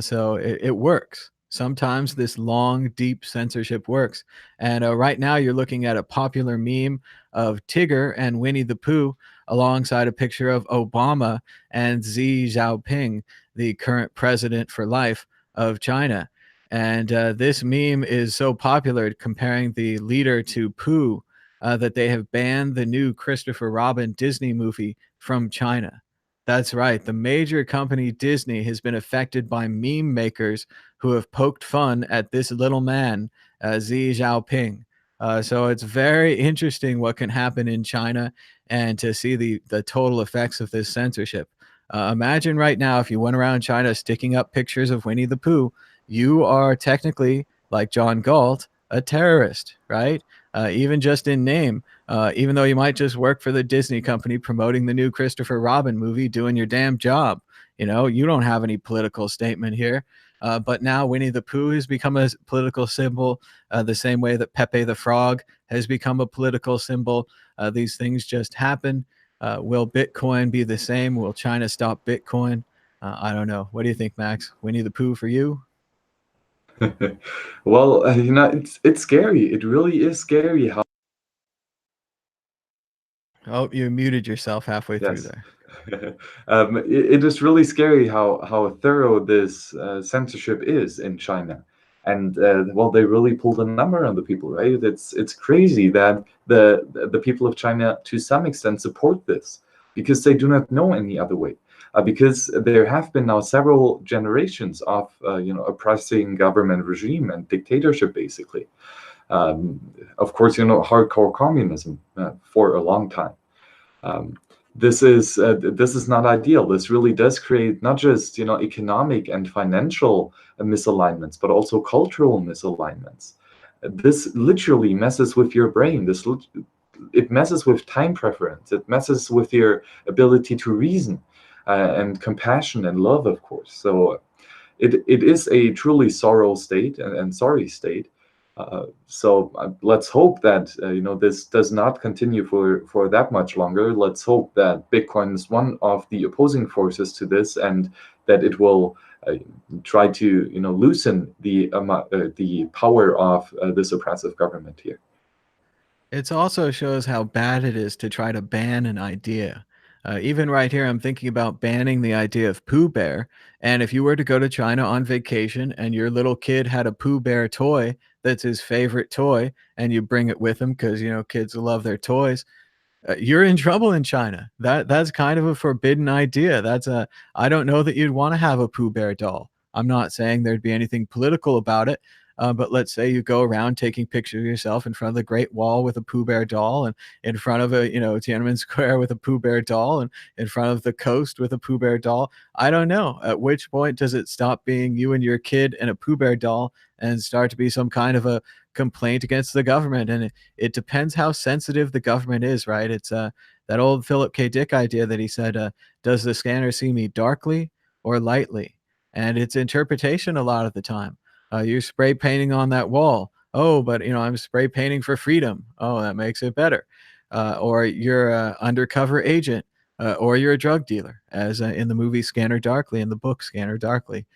So it works. Sometimes this long, deep censorship works. And right now, you're looking at a popular meme of Tigger and Winnie the Pooh alongside a picture of Obama and Xi Jinping, the current president for life of China. And this meme is so popular, comparing the leader to Pooh, that they have banned the new Christopher Robin Disney movie from China. That's right. The major company Disney has been affected by meme makers who have poked fun at this little man, Xi Jinping. So it's very interesting what can happen in China and to see the total effects of this censorship. Imagine right now if you went around China sticking up pictures of Winnie the Pooh, you are technically, like John Galt, a terrorist, right? Even just in name. Even though you might just work for the Disney company promoting the new Christopher Robin movie, doing your damn job. You don't have any political statement here. But now Winnie the Pooh has become a political symbol, the same way that Pepe the Frog has become a political symbol. These things just happen. Will Bitcoin be the same? Will China stop Bitcoin? I don't know. What do you think, Max? Winnie the Pooh for you?
Well, it's scary. It really is scary how.
Oh, you muted yourself halfway through
Yes.
there.
It is really scary how thorough this censorship is in China, and well, they really pulled a number on the people, right? It's crazy that the people of China, to some extent, support this because they do not know any other way. Because there have been now several generations of oppressing government regime and dictatorship, basically. Of course, hardcore communism for a long time. This is not ideal. This really does create not just economic and financial misalignments, but also cultural misalignments. This literally messes with your brain. It messes with time preference. It messes with your ability to reason and compassion and love, of course. So it is a truly sorrow state and sorry state. So let's hope that this does not continue for that much longer. Let's hope that Bitcoin is one of the opposing forces to this, and that it will try to loosen the power of this oppressive government here.
It also shows how bad it is to try to ban an idea. Even right here, I'm thinking about banning the idea of Pooh Bear. And if you were to go to China on vacation and your little kid had a Pooh Bear toy that's his favorite toy, and you bring it with him because, kids love their toys, you're in trouble in China. That's kind of a forbidden idea. I don't know that you'd want to have a Pooh Bear doll. I'm not saying there'd be anything political about it, But let's say you go around taking pictures of yourself in front of the Great Wall with a Pooh Bear doll, and in front of a Tiananmen Square with a Pooh Bear doll, and in front of the coast with a Pooh Bear doll. I don't know. At which point does it stop being you and your kid and a Pooh Bear doll and start to be some kind of a complaint against the government? And it depends how sensitive the government is, right? It's that old Philip K. Dick idea that he said, does the scanner see me darkly or lightly? And it's interpretation a lot of the time. You're spray painting on that wall. Oh, but I'm spray painting for freedom. Oh, that makes it better. Or you're an undercover agent, or you're a drug dealer, as in the movie Scanner Darkly, in the book Scanner Darkly.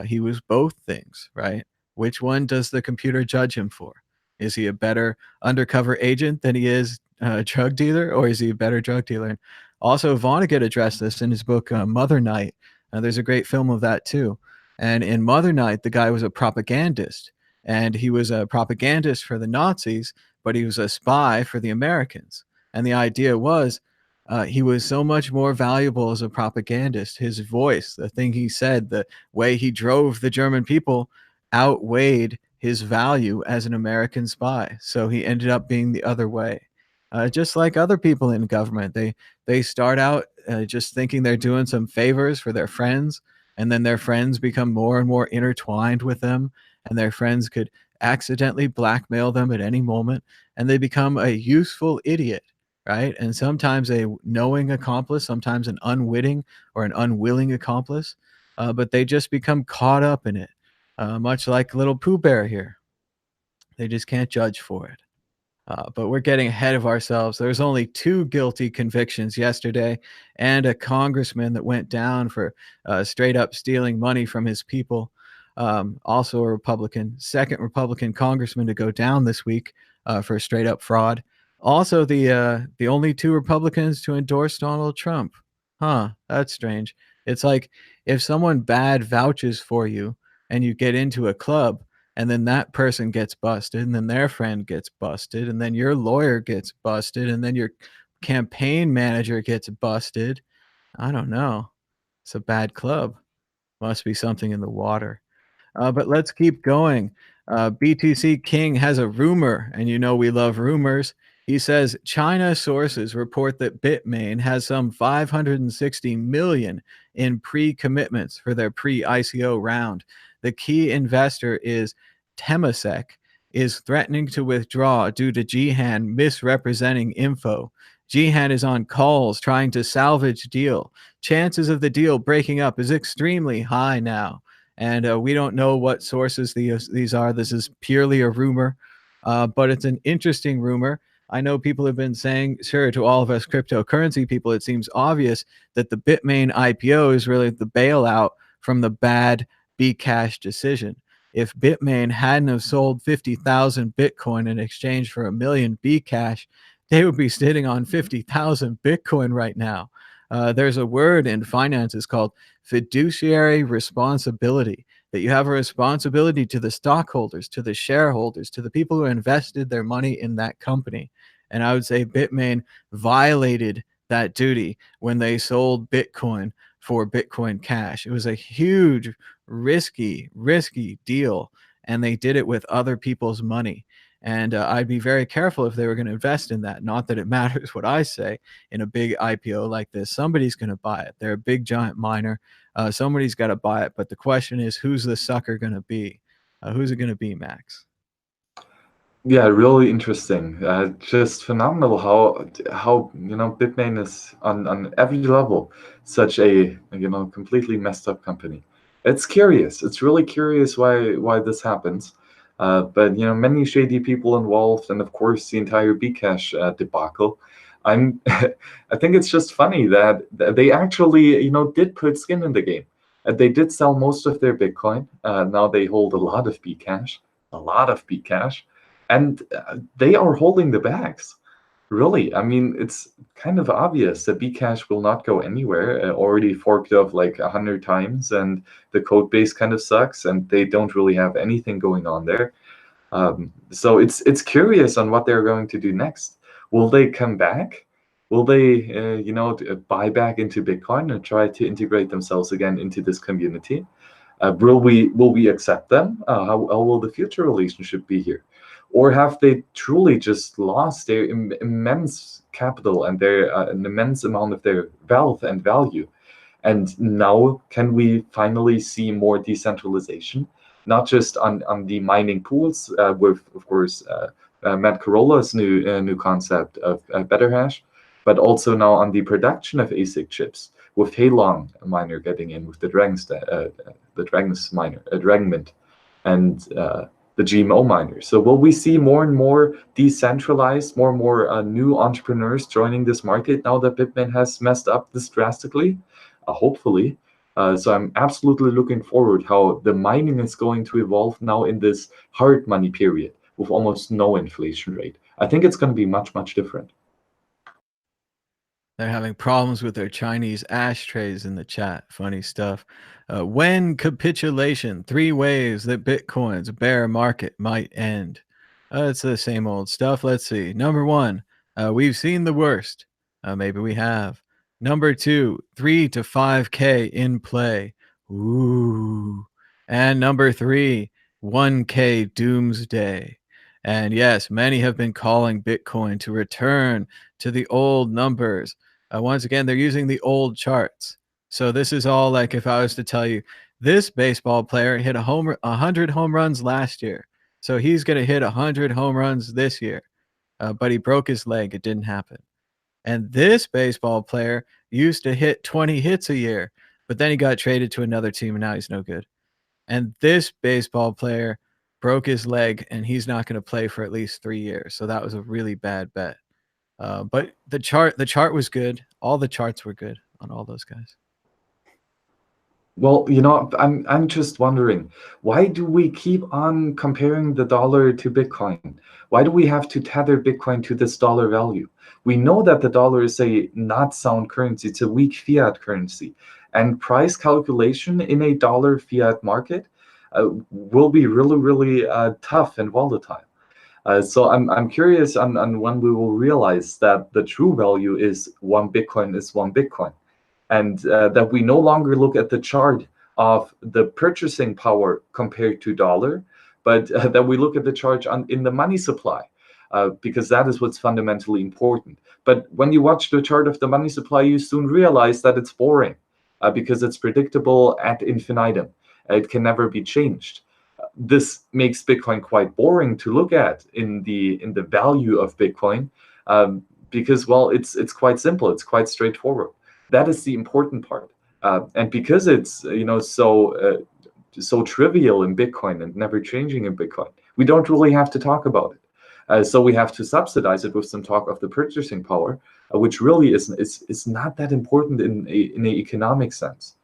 He was both things, right? Which one does the computer judge him for? Is he a better undercover agent than he is a drug dealer, or is he a better drug dealer? And also, Vonnegut addressed this in his book Mother Night. There's a great film of that too. And in Mother Night, the guy was a propagandist, and he was a propagandist for the Nazis, but he was a spy for the Americans. And the idea was he was so much more valuable as a propagandist. His voice, the thing he said, the way he drove the German people outweighed his value as an American spy. So he ended up being the other way. Just like other people in government, they start out just thinking they're doing some favors for their friends, and then their friends become more and more intertwined with them, and their friends could accidentally blackmail them at any moment, and they become a useful idiot, right? And sometimes a knowing accomplice, sometimes an unwitting or an unwilling accomplice, but they just become caught up in it, much like little Pooh Bear here. They just can't judge for it. But we're getting ahead of ourselves. There's only 2 guilty convictions yesterday, and a congressman that went down for straight up stealing money from his people. Also a Republican, second Republican congressman to go down this week for straight up fraud. Also, the only 2 Republicans to endorse Donald Trump. Huh, that's strange. It's like if someone bad vouches for you and you get into a club, and then that person gets busted, and then their friend gets busted, and then your lawyer gets busted, and then your campaign manager gets busted. I don't know. It's a bad club. Must be something in the water. But let's keep going. BTC King has a rumor, and we love rumors. He says China sources report that Bitmain has some 560 million in pre-commitments for their pre-ICO round. The key investor is Temasek, is threatening to withdraw due to Jihan misrepresenting info. Jihan is on calls trying to salvage deal. Chances of the deal breaking up is extremely high now. And we don't know what sources these are. This is purely a rumor, but it's an interesting rumor. I know people have been saying, sure, to all of us cryptocurrency people, it seems obvious that the Bitmain IPO is really the bailout from the bad Bcash decision. If Bitmain hadn't have sold 50,000 Bitcoin in exchange for 1 million Bcash, they would be sitting on 50,000 Bitcoin right now. There's a word in finance, it's called fiduciary responsibility, that you have a responsibility to the stockholders, to the shareholders, to the people who invested their money in that company. And I would say Bitmain violated that duty when they sold Bitcoin for Bitcoin Cash. It was a huge, risky deal, and they did it with other people's money. And I'd be very careful if they were going to invest in that. Not that it matters what I say in a big IPO like this. Somebody's going to buy it. They're a big, giant miner. Somebody's got to buy it. But the question is, who's the sucker going to be? Who's it going to be, Max?
Yeah, really interesting. Just phenomenal how Bitmain is on every level such a completely messed up company. It's curious. It's really curious why this happens. But many shady people involved, and of course the entire Bcash debacle. I'm I think it's just funny that they actually did put skin in the game. They did sell most of their Bitcoin. Now they hold a lot of Bcash, and they are holding the bags. Really, I mean, it's kind of obvious that Bcash will not go anywhere. Already forked off like 100 times, and the code base kind of sucks, and they don't really have anything going on there. So it's curious on what they're going to do next. Will they come back? Will they, buy back into Bitcoin and try to integrate themselves again into this community? Will we accept them? How will the future relationship be here? Or have they truly just lost their immense capital and their an immense amount of their wealth and value? And now, can we finally see more decentralization, not just on the mining pools with, of course, Matt Corolla's new concept of Better Hash, but also now on the production of ASIC chips with Halong miner getting in with the Dragons miner, Dragonmint, and the GMO miner. So will we see more and more decentralized, more and more new entrepreneurs joining this market now that Bitmain has messed up this drastically? Hopefully. So I'm absolutely looking forward how the mining is going to evolve now in this hard money period with almost no inflation rate. I think it's going to be much, much different.
They're having problems with their Chinese ashtrays in the chat. Funny stuff. When capitulation, 3 ways that Bitcoin's bear market might end. It's the same old stuff. Let's see. Number 1, we've seen the worst. Maybe we have. Number 2, 3 to 5K in play. Ooh. And number 3, 1K doomsday. And yes, many have been calling Bitcoin to return to the old numbers. Once again, they're using the old charts. So this is all like if I was to tell you this baseball player hit 100 home runs last year. So he's going to hit 100 home runs this year. But he broke his leg. It didn't happen. And this baseball player used to hit 20 hits a year, but then he got traded to another team and now he's no good. And this baseball player broke his leg and he's not going to play for at least 3 years. So that was a really bad bet. But the chart was good. All the charts were good on all those guys.
Well, I'm just wondering, why do we keep on comparing the dollar to Bitcoin? Why do we have to tether Bitcoin to this dollar value? We know that the dollar is a not sound currency. It's a weak fiat currency. And price calculation in a dollar fiat market will be really, really tough and volatile. So I'm curious on when we will realize that the true value is one Bitcoin, and that we no longer look at the chart of the purchasing power compared to dollar, but that we look at the chart in the money supply, because that is what's fundamentally important. But when you watch the chart of the money supply, you soon realize that it's boring, because it's predictable ad infinitum. It can never be changed. This makes Bitcoin quite boring to look at in the value of Bitcoin, because, well, it's quite simple, it's quite straightforward. That is the important part, and because it's so trivial in Bitcoin and never changing in Bitcoin, we don't really have to talk about it. So we have to subsidize it with some talk of the purchasing power, which really is not that important in an economic sense.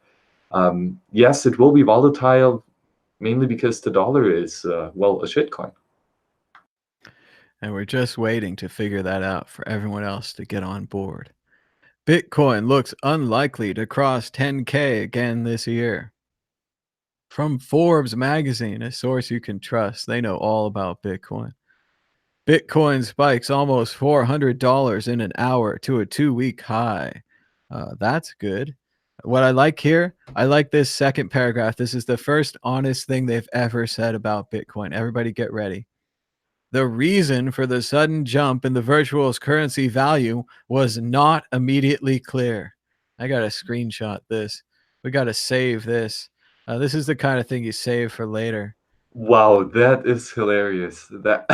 Yes, it will be volatile, mainly because the dollar is, a shitcoin.
And we're just waiting to figure that out for everyone else to get on board. Bitcoin looks unlikely to cross 10K again this year. From Forbes magazine, a source you can trust. They know all about Bitcoin. Bitcoin spikes almost $400 in an hour to a 2-week high. That's good. What I like here, I like this second paragraph. This is the first honest thing they've ever said about Bitcoin. Everybody get ready. The reason for the sudden jump in the virtual currency value was not immediately clear. I got to screenshot this. We got to save this. This is the kind of thing you save for later.
Wow, that is hilarious. That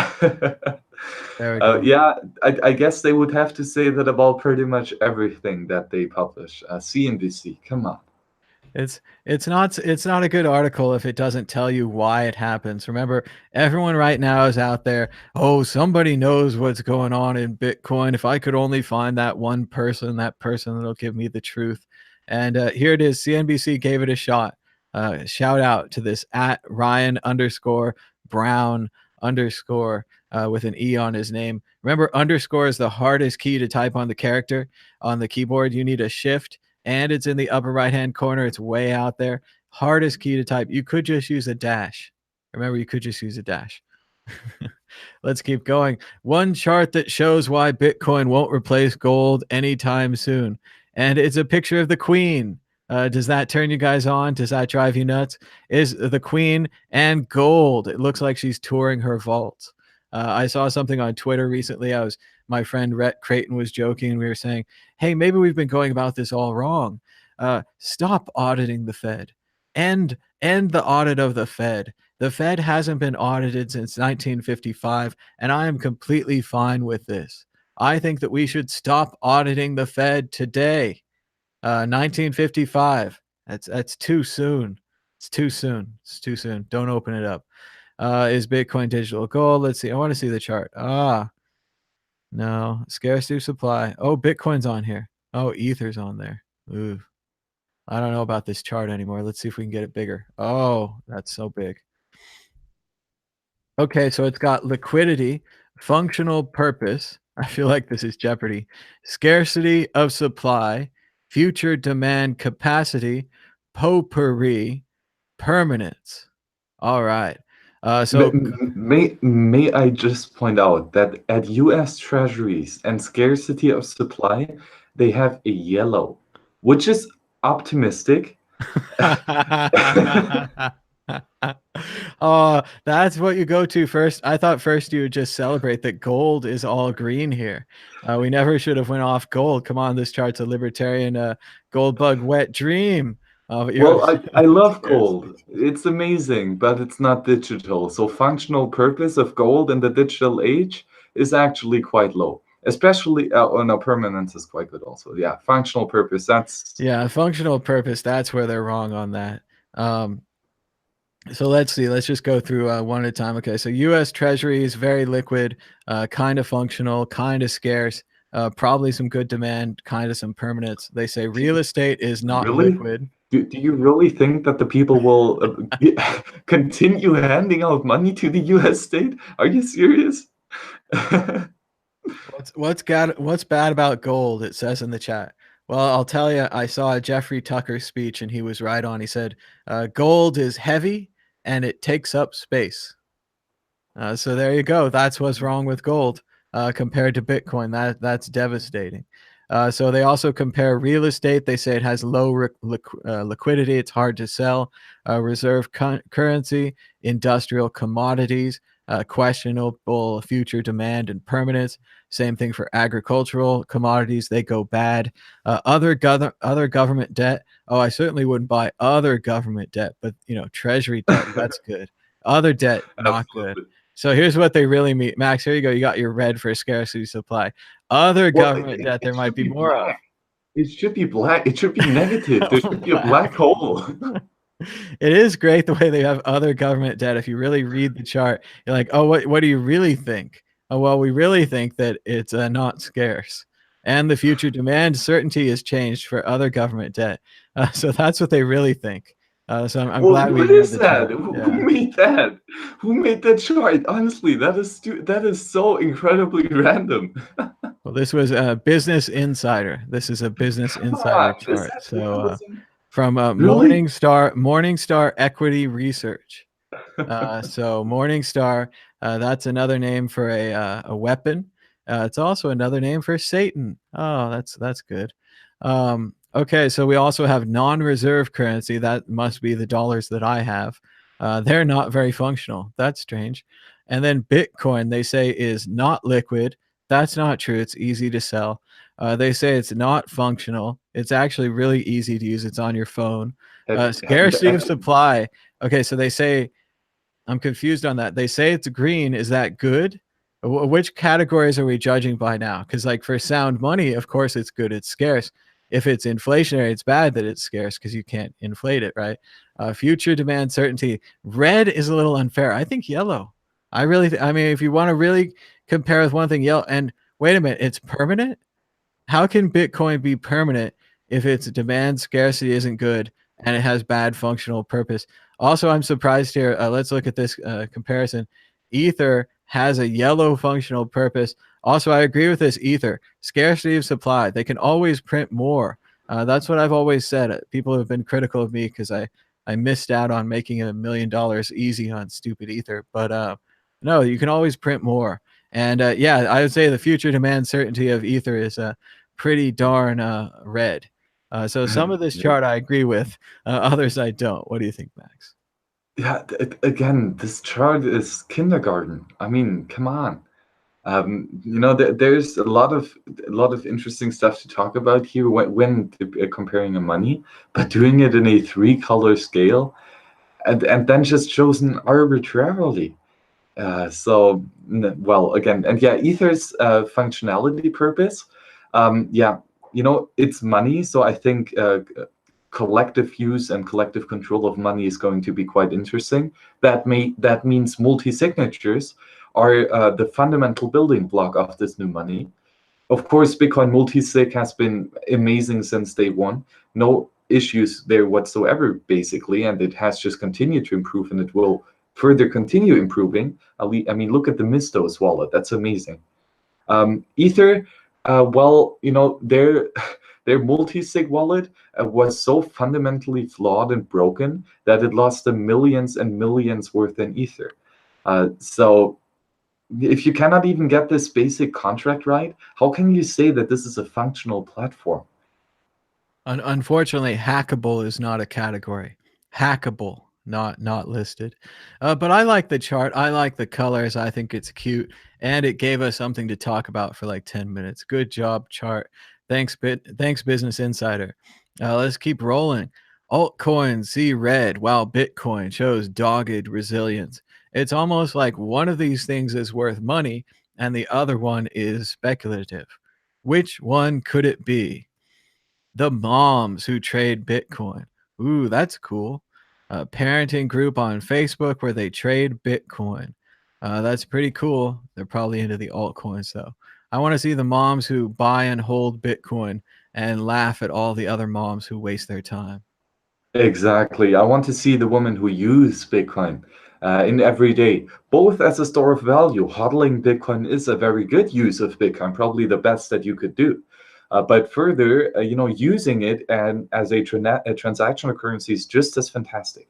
There we go.
yeah, I guess they would have to say that about pretty much everything that they publish. CNBC, come on.
It's not a good article if it doesn't tell you why it happens. Remember, everyone right now is out there, oh, somebody knows what's going on in Bitcoin. If I could only find that one person, that'll give me the truth. And here it is. CNBC gave it a shot. Shout out to this at Ryan_Brown_ with an E on his name. Remember, underscore is the hardest key to type on the character on the keyboard. You need a shift, and it's in the upper right-hand corner. It's way out there. Hardest key to type. You could just use a dash. Remember, you could just use a dash. Let's keep going. One chart that shows why Bitcoin won't replace gold anytime soon. And it's a picture of the Queen. Does that turn you guys on? Does that drive you nuts? Is the queen and gold? It looks like she's touring her vault. I saw something on Twitter recently. My friend Rhett Creighton was joking. We were saying, "Hey, maybe we've been going about this all wrong. Stop auditing the Fed. End the audit of the Fed. The Fed hasn't been audited since 1955, and I am completely fine with this. I think that we should stop auditing the Fed today." 1955. That's too soon. It's too soon. It's too soon. Don't open it up. Is Bitcoin digital gold? Let's see. I want to see the chart. No. Scarcity of supply. Oh, Bitcoin's on here. Oh, Ether's on there. Ooh. I don't know about this chart anymore. Let's see if we can get it bigger. Oh, that's so big. Okay, so it's got liquidity, functional purpose. I feel like this is Jeopardy. Scarcity of supply, future demand capacity, potpourri, permanence. All right. So
May I just point out that at U.S. Treasuries and scarcity of supply, they have a yellow, which is optimistic.
Oh, that's what you go to first. I thought first you would just celebrate that gold is all green here. We never should have went off gold. Come on, this chart's a libertarian gold bug wet dream. But you're
Well, I love
scarcity.
gold. It's amazing, but it's not digital. So functional purpose of gold in the digital age is actually quite low. Especially, oh no, permanence is quite good also. Yeah, functional purpose.
Yeah, functional purpose. That's where they're wrong on that. So let's see. Let's just go through one at a time. Okay, so U.S. Treasury is very liquid, kind of functional, kind of scarce, probably some good demand, kind of some permanence. They say real estate is not
really.
liquid.
Do you really think that the people will continue handing out money to the U.S. state? Are you serious?
What's bad about gold? It says in the chat. Well, I'll tell you. I saw a Jeffrey Tucker speech, and he was right on. He said, "Gold is heavy and it takes up space." So there you go. That's what's wrong with gold compared to Bitcoin. That's devastating. So they also compare real estate. They say it has low liquidity. It's hard to sell. Reserve currency, industrial commodities, questionable future demand and permanence. Same thing for agricultural commodities. They go bad. Other government debt. Oh, I certainly wouldn't buy other government debt, but treasury debt, that's good. Other debt, not good.
Absolutely.
So here's what they really mean. Max, here you go. You got your red for scarcity supply. Other
Well,
government debt there
it
might
should
be
be
more of.
black. It should be black. It should be negative. There should be a
Black.
black hole.
It is great the way they have other government debt. If you really read the chart, you're like, oh, what do you really think? Oh, well, we really think that it's not scarce. And the future demand certainty is changed for other government debt. So that's what they really think. So I'm
Well,
glad we
what
read
is
the
that?
chart.
Who
Yeah.
made that? Who made that chart? Honestly, that is so incredibly random.
Well, this was a Business Insider. This is a Business
Come
Insider
on, is
chart.
that
So
realism?
from
Really?
Morningstar Equity Research. So Morningstar, that's another name for a weapon. It's also another name for Satan. Oh, that's good. Okay, so we also have non-reserve currency. That must be the dollars that I have. They're not very functional. That's strange. And then Bitcoin, they say, is not liquid. That's not true. It's easy to sell. They say it's not functional. It's actually really easy to use. It's on your phone.
Have you
Scarcity of supply. Okay, so they say I'm confused on that. They say it's green. Is that good? Which categories are we judging by now? Because like for sound money, of course it's good. It's scarce. If it's inflationary, it's bad that it's scarce because you can't inflate it, right? Future demand certainty. Red is a little unfair. I think yellow. I really, I mean, if you want to really compare with one thing, yellow. And wait a minute, it's permanent. How can Bitcoin be permanent if its demand scarcity isn't good and it has bad functional purpose? Also, I'm surprised here. Let's look at this comparison. Ether has a yellow functional purpose. Also, I agree with this. Ether, scarcity of supply. They can always print more. That's what I've always said. People have been critical of me because I missed out on making $1 million easy on stupid Ether. But no, you can always print more. And yeah, I would say the future demand certainty of Ether is pretty darn red. So some of this chart I agree with, others I don't. What do you think, Max?
Yeah, again, this chart is kindergarten. I mean, come on. There's a lot of interesting stuff to talk about here when comparing the money, but doing it in a three-color scale, and then just chosen arbitrarily. Well, again, and yeah, Ether's functionality purpose, yeah, it's money. So I think collective use and collective control of money is going to be quite interesting. That means multi-signatures are the fundamental building block of this new money. Of course, Bitcoin multi-sig has been amazing since day one. No issues there whatsoever, basically, and it has just continued to improve, and it will further continue improving. I mean, look at the Mistos wallet. That's amazing. Ether, well, their multi-sig wallet was so fundamentally flawed and broken that it lost them millions and millions worth in Ether. So if you cannot even get this basic contract right, how can you say that this is a functional platform?
Unfortunately, hackable is not a category. Hackable, not listed. But I like the chart. I like the colors. I think it's cute, and it gave us something to talk about for like 10 minutes. Good job, chart. Thanks, Business Insider. Let's keep rolling. Altcoins see red, while Bitcoin shows dogged resilience. It's almost like one of these things is worth money, and the other one is speculative. Which one could it be? The moms who trade Bitcoin. Ooh, that's cool. A parenting group on Facebook where they trade Bitcoin. That's pretty cool. They're probably into the altcoins though. I want to see the moms who buy and hold Bitcoin and laugh at all the other moms who waste their time.
Exactly. I want to see the women who use Bitcoin in every day, both as a store of value. Hodling Bitcoin is a very good use of Bitcoin, probably the best that you could do. But further, using it and as a transactional currency is just as fantastic.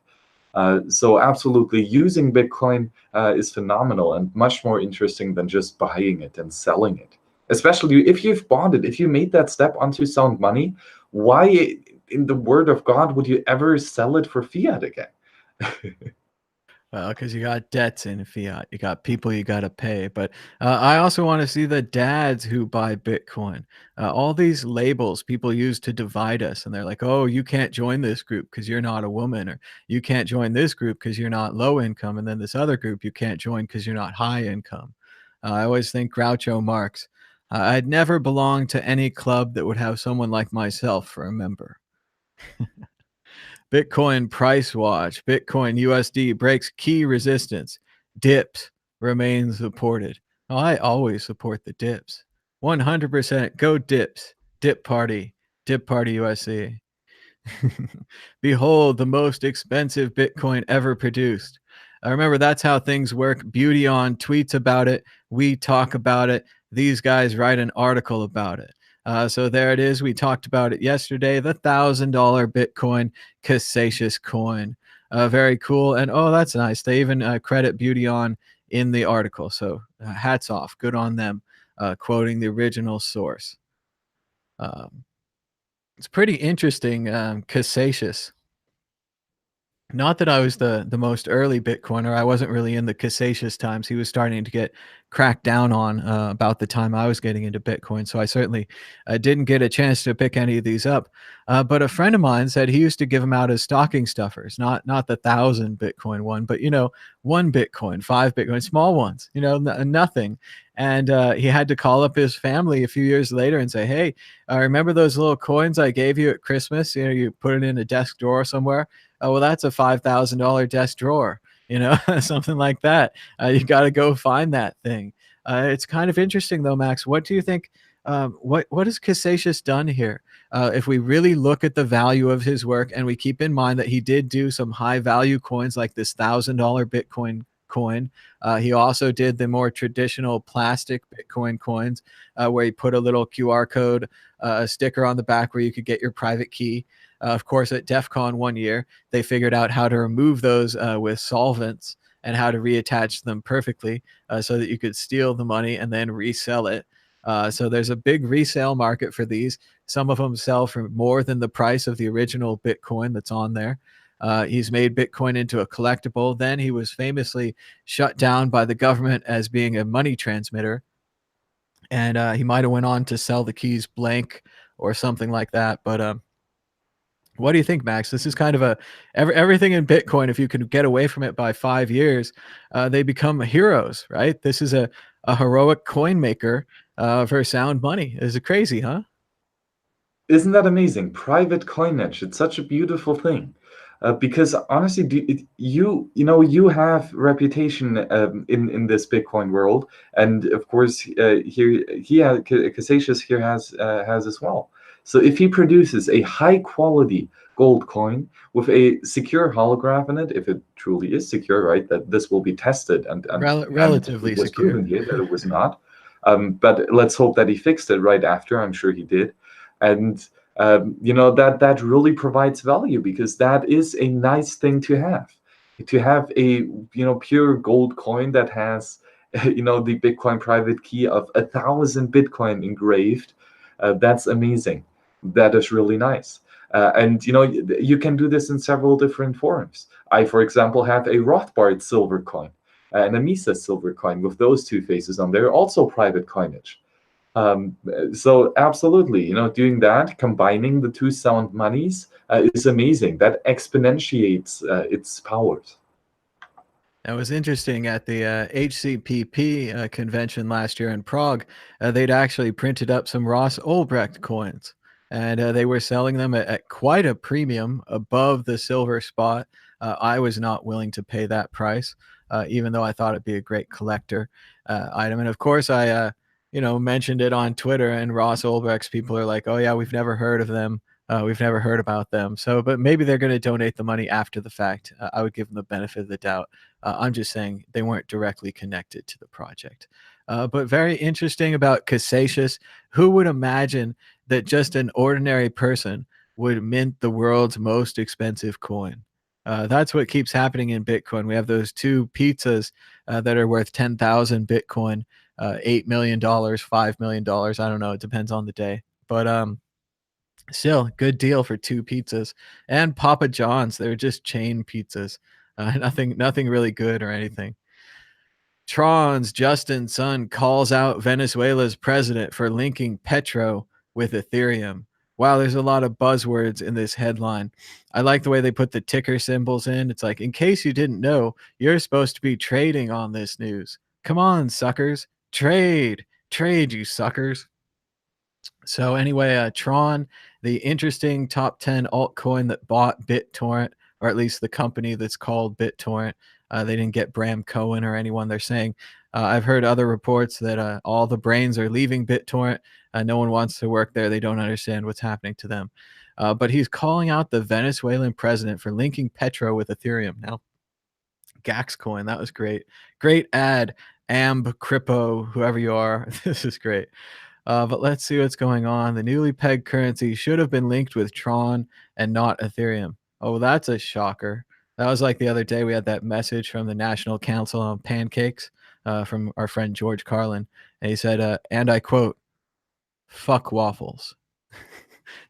So absolutely, using Bitcoin is phenomenal and much more interesting than just buying it and selling it. Especially if you've bought it, if you made that step onto sound money, why in the word of God would you ever sell it for fiat again?
Well, because you got debts in fiat, you got people you got to pay. But I also want to see the dads who buy Bitcoin. All these labels people use to divide us, and they're like, "Oh, you can't join this group because you're not a woman," or "You can't join this group because you're not low income," and then this other group you can't join because you're not high income. I always think Groucho Marx. I'd never belong to any club that would have someone like myself for a member. Bitcoin price watch. Bitcoin USD breaks key resistance. Dips remain supported. Oh, I always support the dips. 100% go dips. Dip party. Dip party USC. Behold the most expensive Bitcoin ever produced. I remember that's how things work. Beauty on tweets about it. We talk about it. These guys write an article about it. So there it is. We talked about it yesterday. The $1,000 Bitcoin Cassacious coin. Very cool. And oh, that's nice. They even credit Beauty on in the article. So hats off. Good on them. Quoting the original source. Um, it's pretty interesting. Cassacious. Not that I was the most early Bitcoiner. I wasn't really in the Cassacious times. He was starting to get cracked down on about the time I was getting into Bitcoin. So I certainly didn't get a chance to pick any of these up. But a friend of mine said he used to give them out as stocking stuffers, not the 1,000 Bitcoin one, but 1 Bitcoin, 5 Bitcoin, small ones, nothing. And he had to call up his family a few years later and say, "Hey, I remember those little coins I gave you at Christmas? You put it in a desk drawer somewhere. Oh, well, that's a $5,000 desk drawer, something like that. You got to go find that thing." It's kind of interesting, though, Max. What do you think? What has Cassacious done here? If we really look at the value of his work and we keep in mind that he did do some high value coins like this $1,000 Bitcoin coin. He also did the more traditional plastic Bitcoin coins where he put a little QR code, a sticker on the back where you could get your private key. Of course, at DEF CON 1 year, they figured out how to remove those with solvents and how to reattach them perfectly so that you could steal the money and then resell it. So there's a big resale market for these. Some of them sell for more than the price of the original Bitcoin that's on there. He's made Bitcoin into a collectible. Then he was famously shut down by the government as being a money transmitter. And he might have went on to sell the keys blank or something like that. But what do you think, Max? This is kind of everything in Bitcoin. If you can get away from it by 5 years, they become heroes, right? This is a heroic coin maker for sound money. Is it crazy, huh?
Isn't that amazing? Private coinage. It's such a beautiful thing. Because honestly, you have reputation in this Bitcoin world, and of course here Cassatius here has as well. So if he produces a high quality gold coin with a secure holograph in it, if it truly is secure, right, that this will be tested and
Relatively
it was
secure.
proven here that it was not. But let's hope that he fixed it right after. I'm sure he did, and that really provides value, because that is a nice thing to have a pure gold coin that has the Bitcoin private key of 1,000 Bitcoin engraved. That's amazing. That is really nice. And you can do this in several different forms. I, for example, have a Rothbard silver coin and a Mises silver coin with those two faces on there, also private coinage. So absolutely, doing that, combining the two sound monies is amazing. That exponentiates its powers.
That was interesting at the HCPP convention last year in Prague. They'd actually printed up some Ross Ulbricht coins, and they were selling them at quite a premium above the silver spot. I was not willing to pay that price, even though I thought it'd be a great collector item. And of course, I mentioned it on Twitter, and Ross Ulbricht's people are like, "Oh yeah, we've never heard of them. We've never heard about them." So, but maybe they're going to donate the money after the fact. I would give them the benefit of the doubt. I'm just saying they weren't directly connected to the project. But very interesting about Cassatius. Who would imagine that just an ordinary person would mint the world's most expensive coin? That's what keeps happening in Bitcoin. We have those two pizzas that are worth 10,000 Bitcoin, $8 million, $5 million. I don't know. It depends on the day. But still, good deal for two pizzas. And Papa John's, they're just chain pizzas. Nothing really good or anything. Tron's Justin Sun calls out Venezuela's president for linking Petro with Ethereum. Wow, there's a lot of buzzwords in this headline. I like the way they put the ticker symbols in. It's like, in case you didn't know, you're supposed to be trading on this news. Come on, suckers. Trade, you suckers. So anyway, Tron, the interesting top 10 altcoin that bought BitTorrent, or at least the company that's called BitTorrent. They didn't get Bram Cohen or anyone. They're saying, I've heard other reports that all the brains are leaving BitTorrent. No one wants to work there. They don't understand what's happening to them. But he's calling out the Venezuelan president for linking Petro with Ethereum. Now, Gaxcoin, that was great. Great ad, Amb, Crypto, whoever you are. This is great. But let's see what's going on. The newly pegged currency should have been linked with Tron and not Ethereum. Oh, that's a shocker. That was like the other day we had that message from the National Council on Pancakes from our friend George Carlin. And he said, and I quote, "Fuck waffles."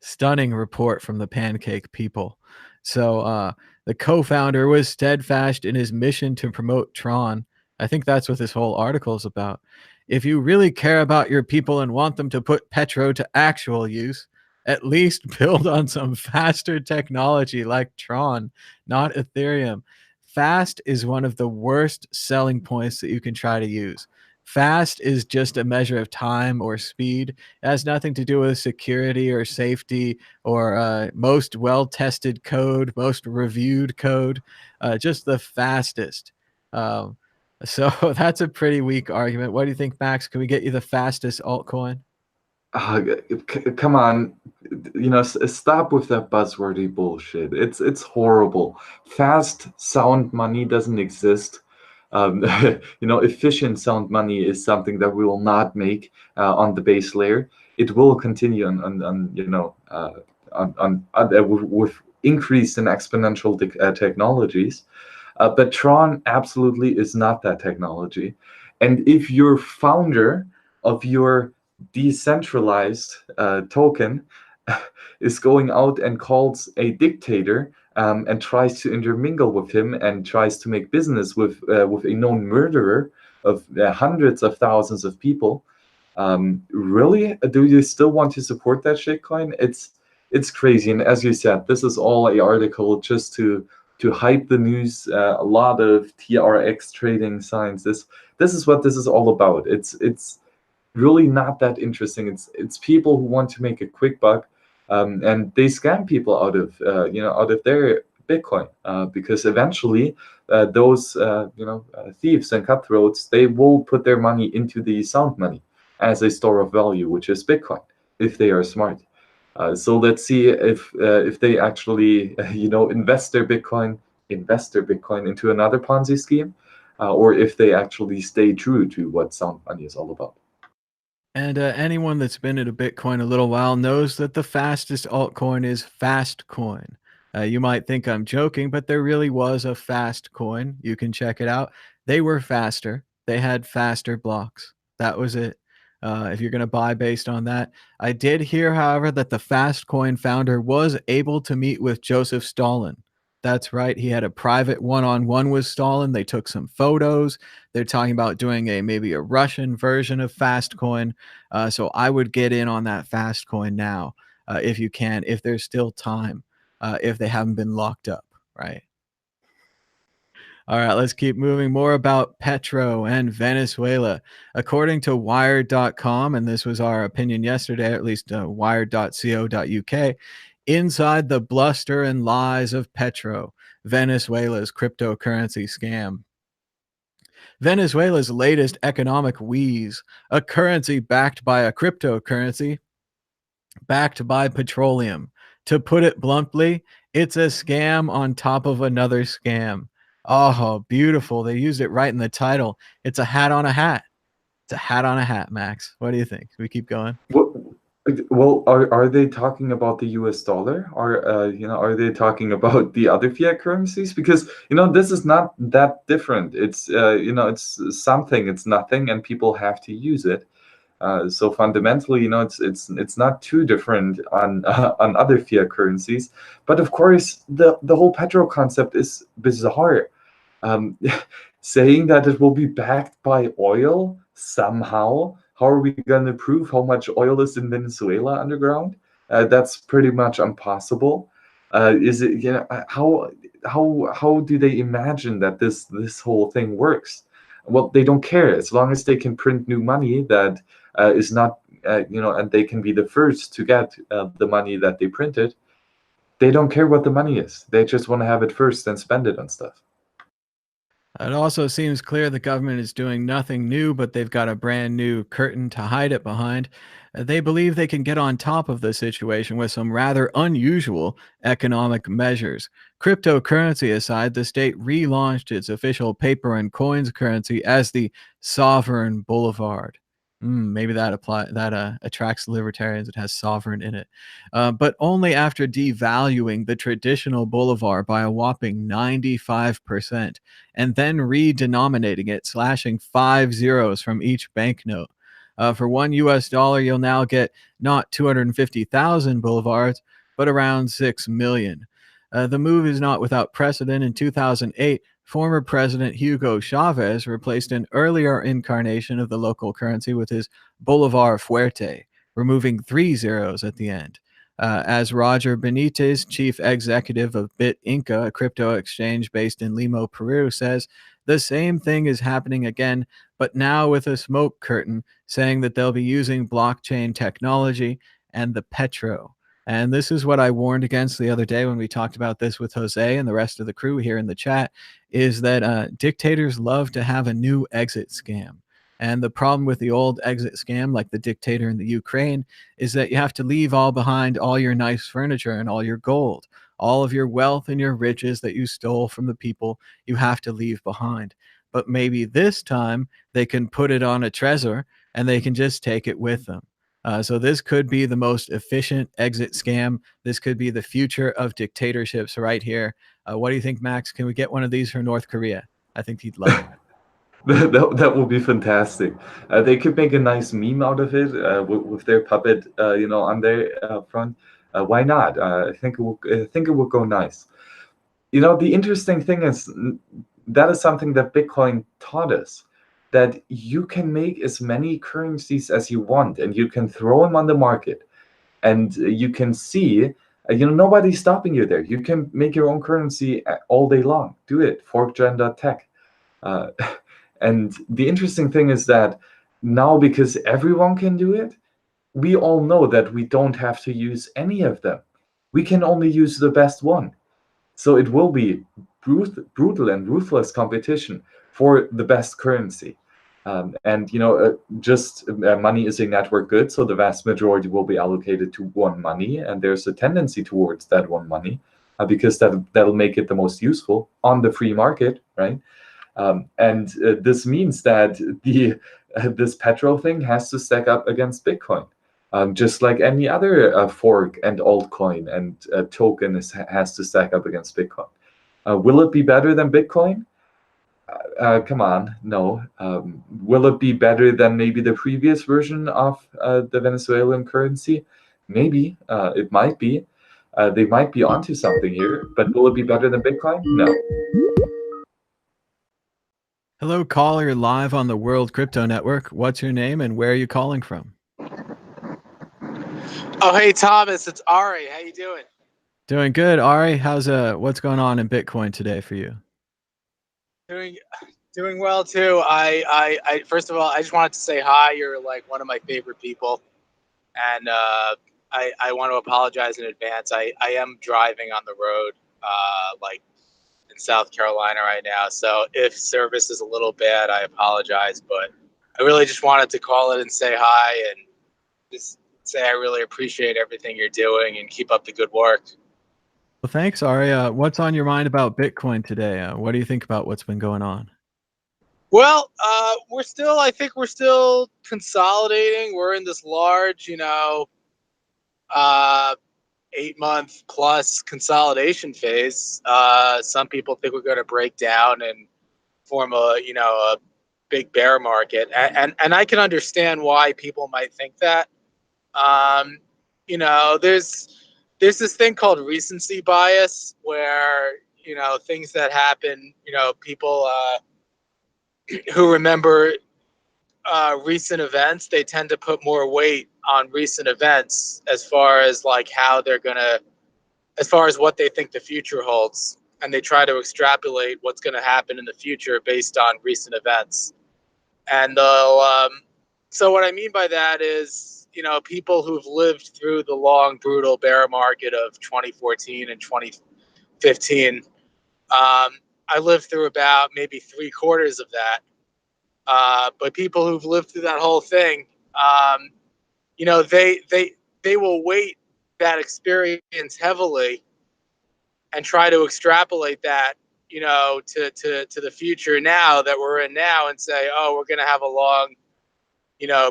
Stunning report from the pancake people. So the co-founder was steadfast in his mission to promote Tron. I think that's what this whole article is about. If you really care about your people and want them to put Petro to actual use, at least build on some faster technology like Tron, not Ethereum. Fast is one of the worst selling points that you can try to use. Fast is just a measure of time or speed. It has nothing to do with security or safety or most well-tested code, most reviewed code, just the fastest. So that's a pretty weak argument. What do you think, Max? Can we get you the fastest altcoin?
Come on, stop with that buzzwordy bullshit. It's horrible. Fast sound money doesn't exist. Efficient sound money is something that we will not make on the base layer. It will continue with increase in exponential technologies. But Tron absolutely is not that technology. And if your founder of your decentralized token is going out and calls a dictator and tries to intermingle with him and tries to make business with a known murderer of hundreds of thousands of people. Really, do you still want to support that shitcoin? It's crazy, and as you said, this is all a article just to hype the news. A lot of TRX trading signs. This is what this is all about. It's really not that interesting. It's people who want to make a quick buck, and they scam people out of their Bitcoin because eventually those thieves and cutthroats, they will put their money into the sound money as a store of value, which is Bitcoin, if they are smart. So let's see if they actually invest their Bitcoin into another Ponzi scheme, or if they actually stay true to what sound money is all about.
And anyone that's been into Bitcoin a little while knows that the fastest altcoin is Fastcoin. You might think I'm joking, but there really was a fast coin. You can check it out. They were faster. They had faster blocks. That was it. If you're going to buy based on that, I did hear, however, that the Fastcoin founder was able to meet with Joseph Stalin. That's right. He had a private one-on-one with Stalin. They took some photos. They're talking about doing maybe a Russian version of Fastcoin. So I would get in on that Fastcoin now if you can, if there's still time, if they haven't been locked up, right? All right, let's keep moving. More about Petro and Venezuela. According to Wired.com, and this was our opinion yesterday, at least wired.co.uk, inside the bluster and lies of Petro, Venezuela's cryptocurrency scam. Venezuela's latest economic wheeze, a currency backed by a cryptocurrency, backed by petroleum. To put it bluntly, it's a scam on top of another scam. Oh, beautiful. They used it right in the title. It's a hat on a hat. It's a hat on a hat, Max. What do you think? Can we keep going?
Well, are they talking about the US dollar? Or are they talking about the other fiat currencies? Because this is not that different. It's it's something, it's nothing, and people have to use it. So fundamentally, it's not too different on on other fiat currencies. But of course, the whole petro concept is bizarre. Um, saying that it will be backed by oil somehow. How are we going to prove how much oil is in Venezuela underground? That's pretty much impossible. Is it? How do they imagine that this whole thing works? Well, they don't care as long as they can print new money that is not and they can be the first to get the money that they printed. They don't care what the money is. They just want to have it first and spend it on stuff.
It also seems clear the government is doing nothing new, but they've got a brand new curtain to hide it behind. They believe they can get on top of the situation with some rather unusual economic measures. Cryptocurrency aside, the state relaunched its official paper and coins currency as the Sovereign Boulevard. Maybe that attracts libertarians. It has sovereign in it, but only after devaluing the traditional bolivar by a whopping 95%, and then redenominating it, slashing 5 zeros from each banknote. For $1, you'll now get not 250,000 bolivars, but around 6 million. The move is not without precedent. In 2008, former President Hugo Chavez replaced an earlier incarnation of the local currency with his Bolivar Fuerte, removing 3 zeros at the end. As Roger Benitez, chief executive of BitInca, a crypto exchange based in Lima, Peru, says, the same thing is happening again, but now with a smoke curtain saying that they'll be using blockchain technology and the Petro. And this is what I warned against the other day when we talked about this with Jose and the rest of the crew here in the chat, is that dictators love to have a new exit scam. And the problem with the old exit scam, like the dictator in the Ukraine, is that you have to leave all behind all your nice furniture and all your gold, all of your wealth and your riches that you stole from the people, you have to leave behind. But maybe this time they can put it on a Trezor and they can just take it with them. So this could be the most efficient exit scam. This could be the future of dictatorships right here. What do you think, Max? Can we get one of these for North Korea? I think he'd love it.
That would be fantastic. They could make a nice meme out of it with their puppet, on their front. Why not? I think it would go nice. The interesting thing is that is something that Bitcoin taught us, that you can make as many currencies as you want, and you can throw them on the market, and you can see, nobody's stopping you there. You can make your own currency all day long. Do it. Forkgen.tech. Uh, and the interesting thing is that now, because everyone can do it, we all know that we don't have to use any of them. We can only use the best one. So it will be brutal and ruthless competition for the best currency. And just money is a network good, so the vast majority will be allocated to one money, and there's a tendency towards that one money because that'll make it the most useful on the free market, right? And this means that this petrol thing has to stack up against Bitcoin, just like any other fork and altcoin and token has to stack up against Bitcoin. Will it be better than Bitcoin? Come on, no. Will it be better than maybe the previous version of the Venezuelan currency? Maybe. It might be. They might be onto something here, but will it be better than Bitcoin? No.
Hello, caller, live on the World Crypto Network. What's your name and where are you calling from?
Oh, hey, Thomas, it's Ari. How you doing?
Doing good. Ari, what's going on in Bitcoin today for you?
Doing well too. I first of all, I just wanted to say hi. You're like one of my favorite people, and I want to apologize in advance. I am driving on the road, like in South Carolina right now. So if service is a little bad, I apologize. But I really just wanted to call it and say hi and just say I really appreciate everything you're doing and keep up the good work.
Well, thanks, Ari. What's on your mind about Bitcoin today? What do you think about what's been going on?
Well, I think we're still consolidating. We're in this large, uh, 8-month plus consolidation phase. Some people think we're going to break down and form a big bear market. And I can understand why people might think that. Um, there's this thing called recency bias where, things that happen, people, who remember recent events, they tend to put more weight on recent events as far as like as far as what they think the future holds, and they try to extrapolate what's going to happen in the future based on recent events. And so what I mean by that is, people who've lived through the long, brutal bear market of 2014 and 2015. I lived through about maybe 3/4 of that. But people who've lived through that whole thing, they will weight that experience heavily and try to extrapolate that, to the future now that we're in now and say, oh, we're going to have a long,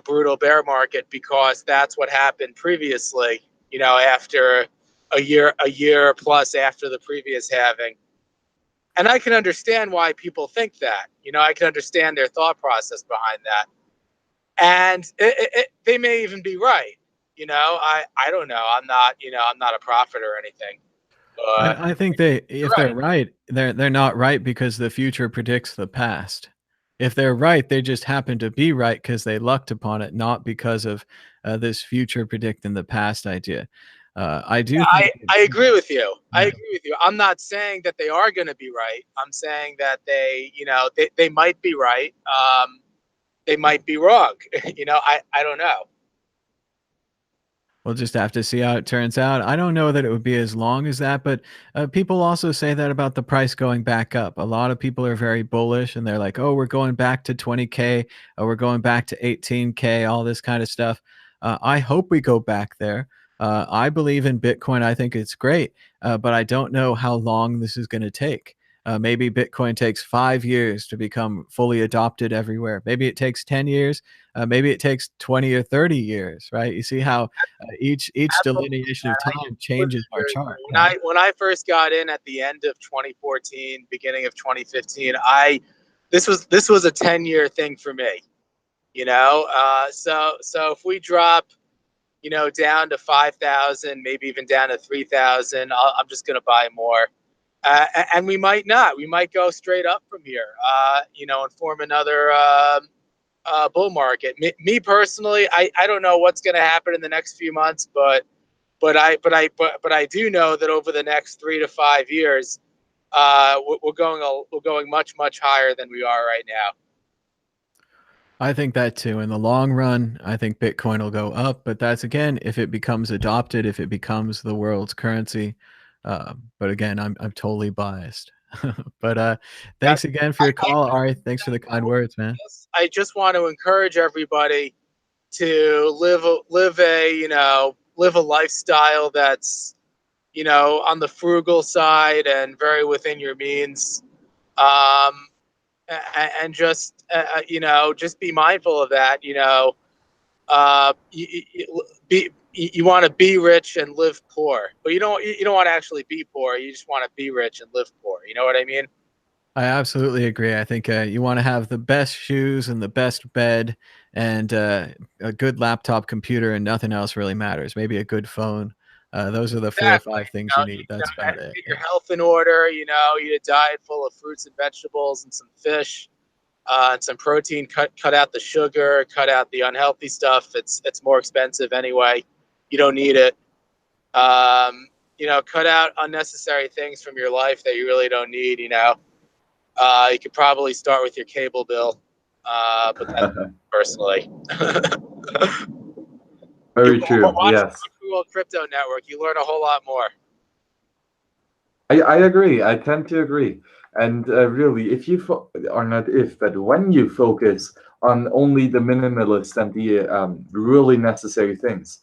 brutal bear market because that's what happened previously, after a year plus after the previous halving. And I can understand why people think that. I can understand their thought process behind that. And they may even be right. I don't know. I'm not a prophet or anything. But
I think if they're right, they're not right because the future predicts the past. If they're right, they just happen to be right because they lucked upon it, not because of this future predicting the past idea. I do think.
I agree with you. I
Yeah.
agree with you. I'm not saying that they are going to be right. I'm saying that they might be right. They might be wrong. I don't know.
We'll just have to see how it turns out. I don't know that it would be as long as that, but people also say that about the price going back up. A lot of people are very bullish and they're like, oh, we're going back to 20K, we're going back to 18K, all this kind of stuff. I hope we go back there. I believe in Bitcoin. I think it's great, but I don't know how long this is going to take. Maybe Bitcoin takes 5 years to become fully adopted everywhere. Maybe it takes 10 years. Maybe it takes 20 or 30 years, right? You see how each delineation of time changes our chart.
When I first got in at the end of 2014, beginning of 2015, I this was a 10-year thing for me. So if we drop, down to 5,000, maybe even down to 3,000, I'm just going to buy more. And we might not. We might go straight up from here, and form another bull market. Me personally, I don't know what's going to happen in the next few months, but I do know that over the next 3 to 5 years, we're going much higher than we are right now.
I think that too. In the long run, I think Bitcoin will go up, but that's again if it becomes adopted, if it becomes the world's currency. But again, I'm totally biased. But thanks again for your call, Ari. Thanks for the kind words, man.
I just want to encourage everybody to live a lifestyle that's on the frugal side and very within your means. And just just be mindful of that. You want to be rich and live poor, but you don't want to actually be poor. You just want to be rich and live poor. You know what I mean?
I absolutely agree. I think you want to have the best shoes and the best bed and a good laptop computer, and nothing else really matters. Maybe a good phone. Those are the 4 or 5 things you need. That's about it.
Get your health in order. Eat a diet full of fruits and vegetables and some fish. And some protein. Cut out the sugar. Cut out the unhealthy stuff. It's more expensive anyway. You don't need it. Cut out unnecessary things from your life that you really don't need. You could probably start with your cable bill, but that's personally.
Very true. Yes.
World Crypto Network. You learn a whole lot more.
I agree. I tend to agree. And really, if you but when you focus on only the minimalist and the really necessary things,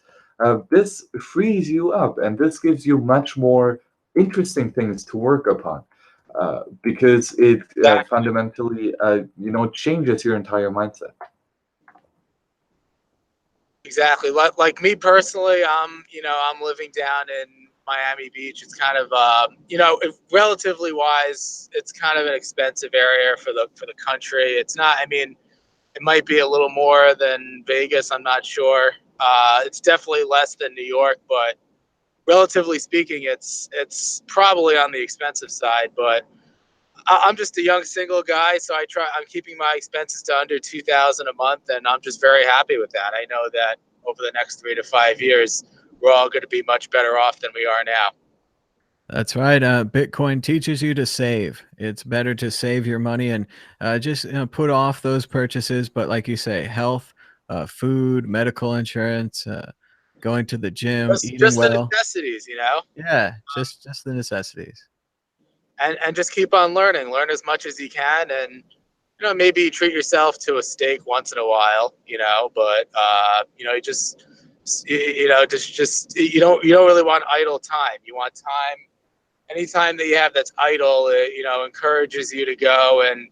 this frees you up, and this gives you much more interesting things to work upon, because it fundamentally, changes your entire mindset.
Exactly. Like me personally, I'm living down in Miami Beach. It's kind of, relatively wise, it's kind of an expensive area for the country. It's not. I mean, it might be a little more than Vegas. I'm not sure. It's definitely less than New York, but relatively speaking, it's probably on the expensive side. But I'm just a young single guy, so I'm keeping my expenses to under 2,000 a month, and I'm just very happy with that. I know that over the next 3 to 5 years, we're all going to be much better off than we are now.
That's right. Bitcoin teaches you to save. It's better to save your money and just put off those purchases. But like you say, health, food, medical insurance, going to the gym, eating
just
well.
The necessities,
Yeah, just the necessities.
And just keep on learning. Learn as much as you can, and maybe treat yourself to a steak once in a while. But you don't really want idle time. You want time. Any time that you have that's idle, encourages you to go and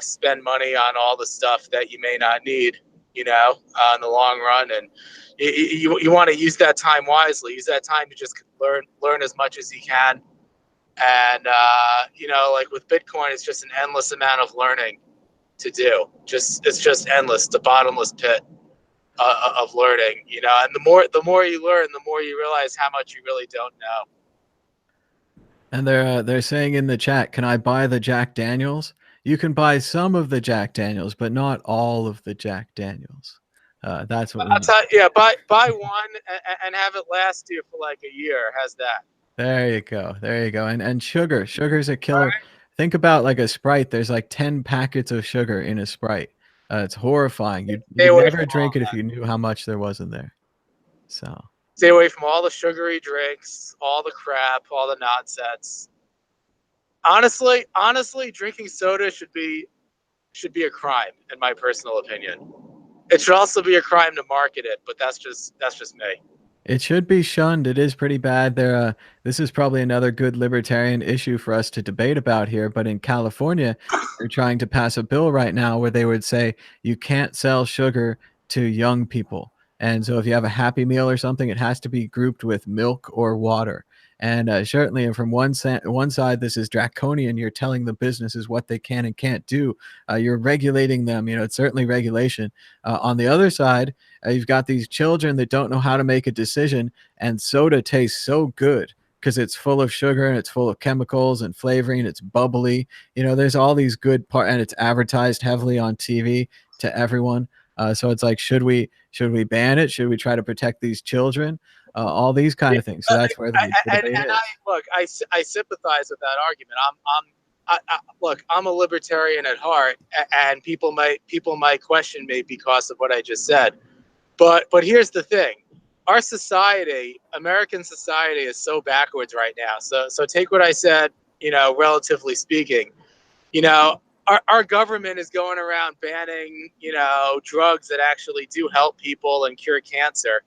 spend money on all the stuff that you may not need. In the long run, and you want to use that time wisely. Use that time to just learn as much as you can. And like with Bitcoin, it's just an endless amount of learning to do. It's just endless. It's a bottomless pit of learning. And the more you learn, the more you realize how much you really don't know.
And they're saying in the chat, can I buy the Jack Daniels? You can buy some of the Jack Daniels, but not all of the Jack Daniels. That's what
buy one and have it last you for like a year. How's that?
There you go. There you go. And sugar's a killer. Right. Think about like a Sprite. There's like 10 packets of sugar in a Sprite. It's horrifying. You'd never drink it if you knew how much there was in there. So
stay away from all the sugary drinks, all the crap, all the nonsense. Honestly, drinking soda should be a crime, in my personal opinion. It should also be a crime to market it, but that's just me.
It should be shunned. It is pretty bad. This is probably another good libertarian issue for us to debate about here. But in California, they're trying to pass a bill right now where they would say you can't sell sugar to young people. And so if you have a Happy Meal or something, it has to be grouped with milk or water. And certainly, and from one side, this is draconian. You're telling the businesses what they can and can't do. You're regulating them. It's certainly regulation. On the other side, you've got these children that don't know how to make a decision, and soda tastes so good because it's full of sugar and it's full of chemicals and flavoring. It's bubbly. There's all these good parts, and it's advertised heavily on TV to everyone. So it's like, should we ban it? Should we try to protect these children? All these kind of things. So that's where the debate is.
I sympathize with that argument. Look, I'm a libertarian at heart, and people might question me because of what I just said. But here's the thing: our society, American society, is so backwards right now. So take what I said. Relatively speaking, our government is going around banning drugs that actually do help people and cure cancer.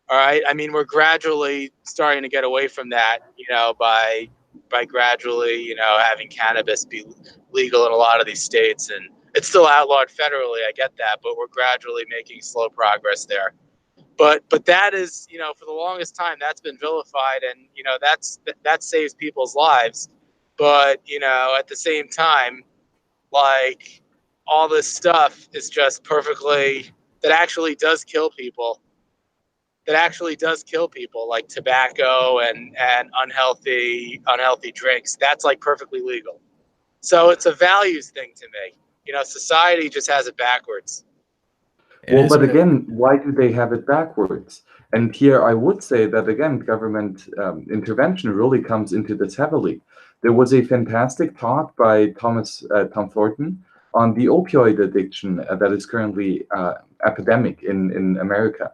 All right. I mean, we're gradually starting to get away from that, by gradually, having cannabis be legal in a lot of these states, and it's still outlawed federally. I get that, but we're gradually making slow progress there. But that is, for the longest time, that's been vilified, and that saves people's lives. But at the same time, like, all this stuff is just that actually does kill people. Like tobacco and unhealthy drinks. That's like perfectly legal. So it's a values thing to me. Society just has it backwards.
Well, but again, why do they have it backwards? And here I would say that, again, government intervention really comes into this heavily. There was a fantastic talk by Tom Thornton on the opioid addiction that is currently epidemic in America.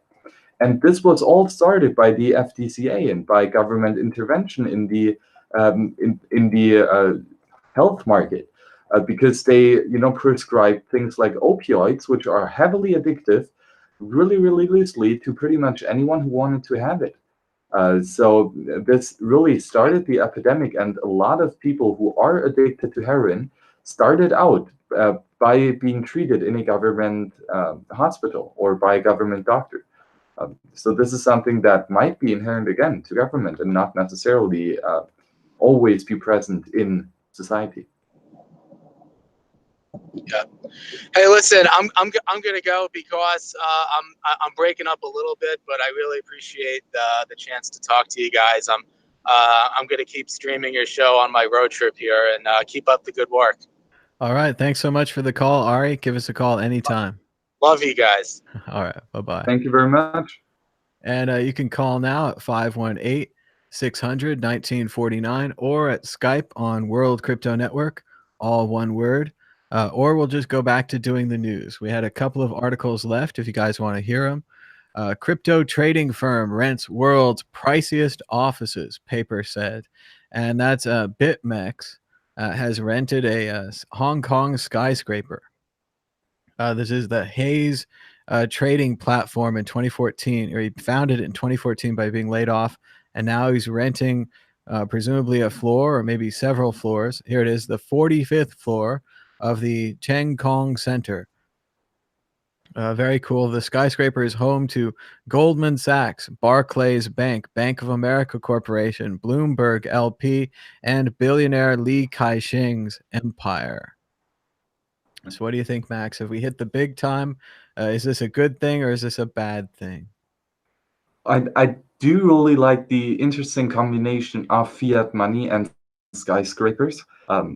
And this was all started by the FDCA and by government intervention in the health market, because they prescribe things like opioids, which are heavily addictive, really, really loosely to pretty much anyone who wanted to have it. So this really started the epidemic, and a lot of people who are addicted to heroin started out by being treated in a government hospital or by a government doctor. So this is something that might be inherent, again, to government and not necessarily always be present in society.
Yeah. Hey, listen, I'm gonna go because I'm breaking up a little bit, but I really appreciate the chance to talk to you guys. I'm gonna keep streaming your show on my road trip here, and keep up the good work.
All right. Thanks so much for the call, Ari. Give us a call anytime.
Love you guys.
All right. Bye-bye.
Thank you very much.
And you can call now at 518-600-1949 or at Skype on World Crypto Network, all one word. Or we'll just go back to doing the news. We had a couple of articles left if you guys want to hear them. Crypto trading firm rents world's priciest offices, paper said. And that's BitMEX has rented a Hong Kong skyscraper. This is the Hayes trading platform in 2014, or he founded it in 2014 by being laid off, and now he's renting presumably a floor or maybe several floors. Here it is, the 45th floor of the Cheng Kong Center. Very cool. The skyscraper is home to Goldman Sachs, Barclays Bank, Bank of America Corporation, Bloomberg LP, and billionaire Li Ka-shing's empire. So what do you think, Max? Have we hit the big time? Is this a good thing or is this a bad thing?
I do really like the interesting combination of fiat money and skyscrapers.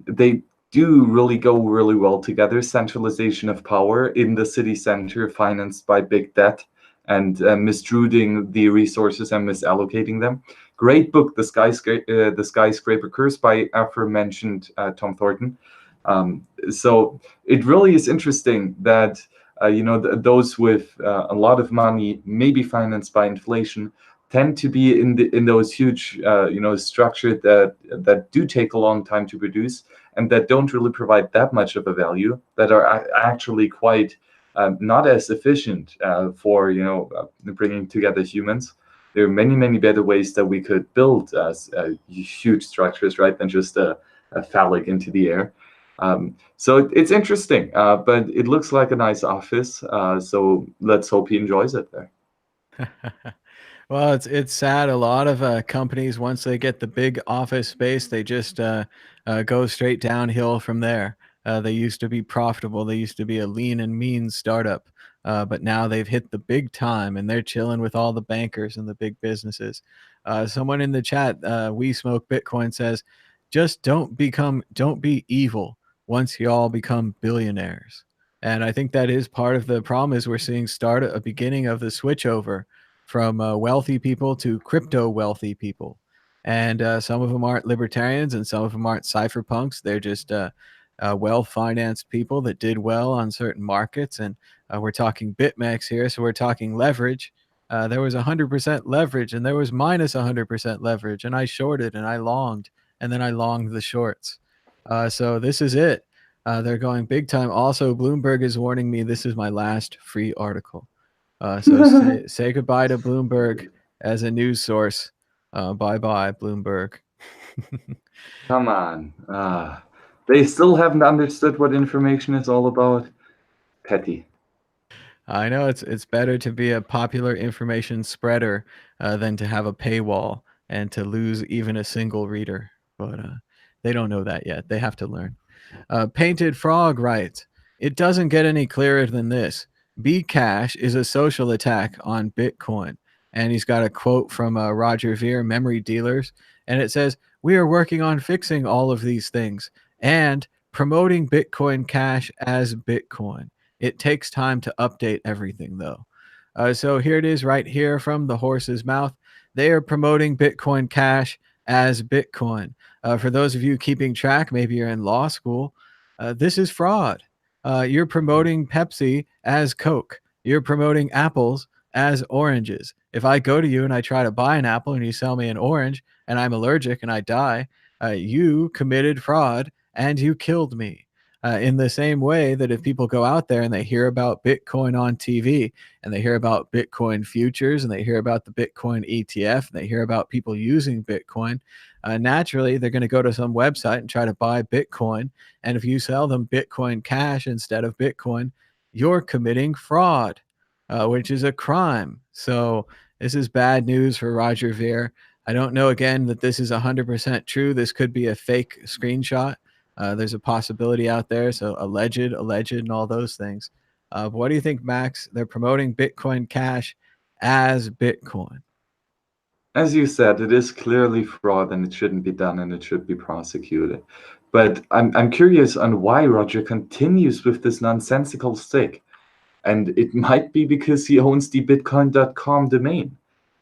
They do really go really well together. Centralization of power in the city center, financed by big debt, and misdruing the resources and misallocating them. Great book, The Skyscraper Curse by aforementioned Tom Thornton. So it really is interesting that those with a lot of money, maybe financed by inflation, tend to be in those huge structures that do take a long time to produce and that don't really provide that much of a value, that are actually quite not as efficient for bringing together humans. There are many better ways that we could build huge structures, right, than just a phallic into the air. So it's interesting, but it looks like a nice office. So let's hope he enjoys it there.
Well, it's sad. A lot of companies, once they get the big office space, they just go straight downhill from there. They used to be profitable. They used to be a lean and mean startup, but now they've hit the big time, and they're chilling with all the bankers and the big businesses. Someone in the chat, We Smoke Bitcoin says, "Just don't be evil once you all become billionaires." And I think that is part of the problem is we're seeing start a beginning of the switchover from wealthy people to crypto wealthy people. And some of them aren't libertarians and some of them aren't cypherpunks. They're just well financed people that did well on certain markets. And we're talking BitMEX here. So we're talking leverage. There was 100% leverage and there was minus 100% leverage. And I shorted and I longed and then I longed the shorts. So this is it. They're going big time. Also, Bloomberg is warning me this is my last free article. So say goodbye to Bloomberg as a news source. Bye bye, Bloomberg.
Come on. They still haven't understood what information is all about. Petty.
I know it's better to be a popular information spreader than to have a paywall and to lose even a single reader. But they don't know that yet. They have to learn. Painted Frog writes, "It doesn't get any clearer than this. Bcash is a social attack on Bitcoin." And he's got a quote from Roger Ver, Memory Dealers. And it says, "We are working on fixing all of these things and promoting Bitcoin Cash as Bitcoin. It takes time to update everything, though." So here it is right here from the horse's mouth. They are promoting Bitcoin Cash as Bitcoin. For those of you keeping track, maybe you're in law school, this is fraud. You're promoting Pepsi as Coke. You're promoting apples as oranges. If I go to you and I try to buy an apple and you sell me an orange and I'm allergic and I die, you committed fraud and you killed me. In the same way that if people go out there and they hear about Bitcoin on TV and they hear about Bitcoin futures and they hear about the Bitcoin ETF and they hear about people using Bitcoin, naturally they're going to go to some website and try to buy Bitcoin. And if you sell them Bitcoin Cash instead of Bitcoin, you're committing fraud, which is a crime. So this is bad news for Roger Ver. I don't know again that this is 100% true. This could be a fake screenshot. There's a possibility out there. So alleged, and all those things. What do you think, Max? They're promoting Bitcoin Cash as Bitcoin.
As you said, it is clearly fraud and it shouldn't be done and it should be prosecuted. But I'm curious on why Roger continues with this nonsensical stick. And it might be because he owns the bitcoin.com domain,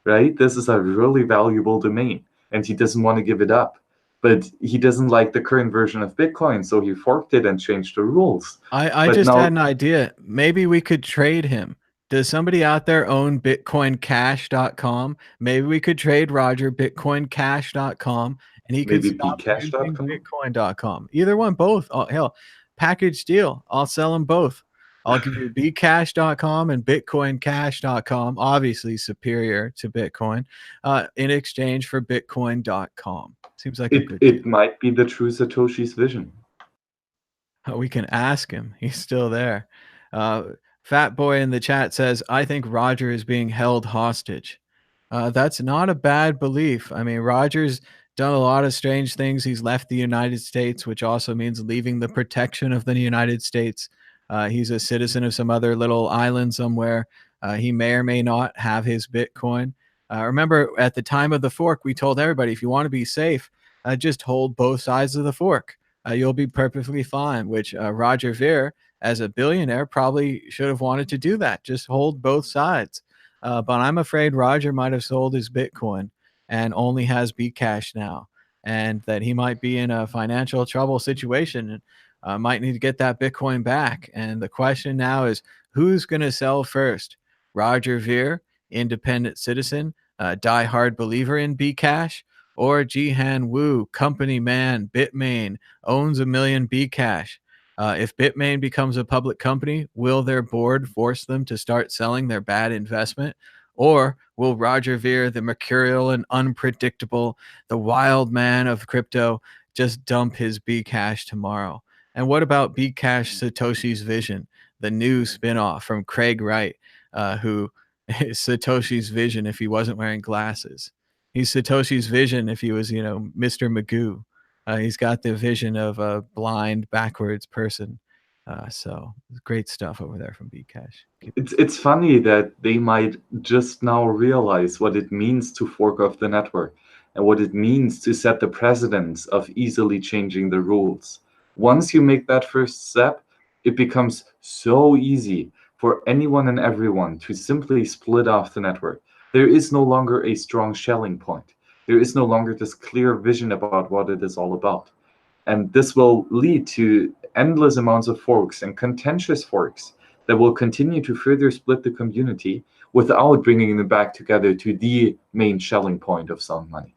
right? This is a really valuable domain and he doesn't want to give it up. But he doesn't like the current version of Bitcoin, so he forked it and changed the rules.
I
But
just
now,
had an idea. Maybe we could trade him. Does somebody out there own bitcoincash.com? Maybe we could trade Roger bitcoincash.com and he could
maybe
stop using
bcash.com?
bitcoin.com. Either one, both. Oh, hell, package deal. I'll sell them both. I'll give you bcash.com and bitcoincash.com, obviously superior to Bitcoin, in exchange for bitcoin.com. Seems like a good deal.
It might be the true Satoshi's vision.
We can ask him. He's still there. Fat Boy in the chat says, "I think Roger is being held hostage." That's not a bad belief. I mean, Roger's done a lot of strange things. He's left the United States, which also means leaving the protection of the United States. He's a citizen of some other little island somewhere. He may or may not have his Bitcoin. Remember, at the time of the fork, we told everybody, if you want to be safe, just hold both sides of the fork. You'll be perfectly fine, which Roger Ver, as a billionaire, probably should have wanted to do that. Just hold both sides. But I'm afraid Roger might have sold his Bitcoin and only has Bcash now, and that he might be in a financial trouble situation and might need to get that Bitcoin back. And the question now is, who's going to sell first? Roger Ver, independent citizen, diehard believer in Bcash, or Jihan Wu, company man, Bitmain, owns 1 million Bcash. If Bitmain becomes a public company, will their board force them to start selling their bad investment? Or will Roger Ver, the mercurial and unpredictable, the wild man of crypto, just dump his Bcash tomorrow? And what about Bcash Satoshi's Vision, the new spinoff from Craig Wright, who Satoshi's vision if he wasn't wearing glasses. He's Satoshi's vision if he was, Mr. Magoo. He's got the vision of a blind, backwards person. So great stuff over there from Bcash.
It's funny that they might just now realize what it means to fork off the network and what it means to set the precedence of easily changing the rules. Once you make that first step, it becomes so easy for anyone and everyone to simply split off the network. There is no longer a strong shelling point. There is no longer this clear vision about what it is all about. And this will lead to endless amounts of forks and contentious forks that will continue to further split the community without bringing them back together to the main shelling point of sound money.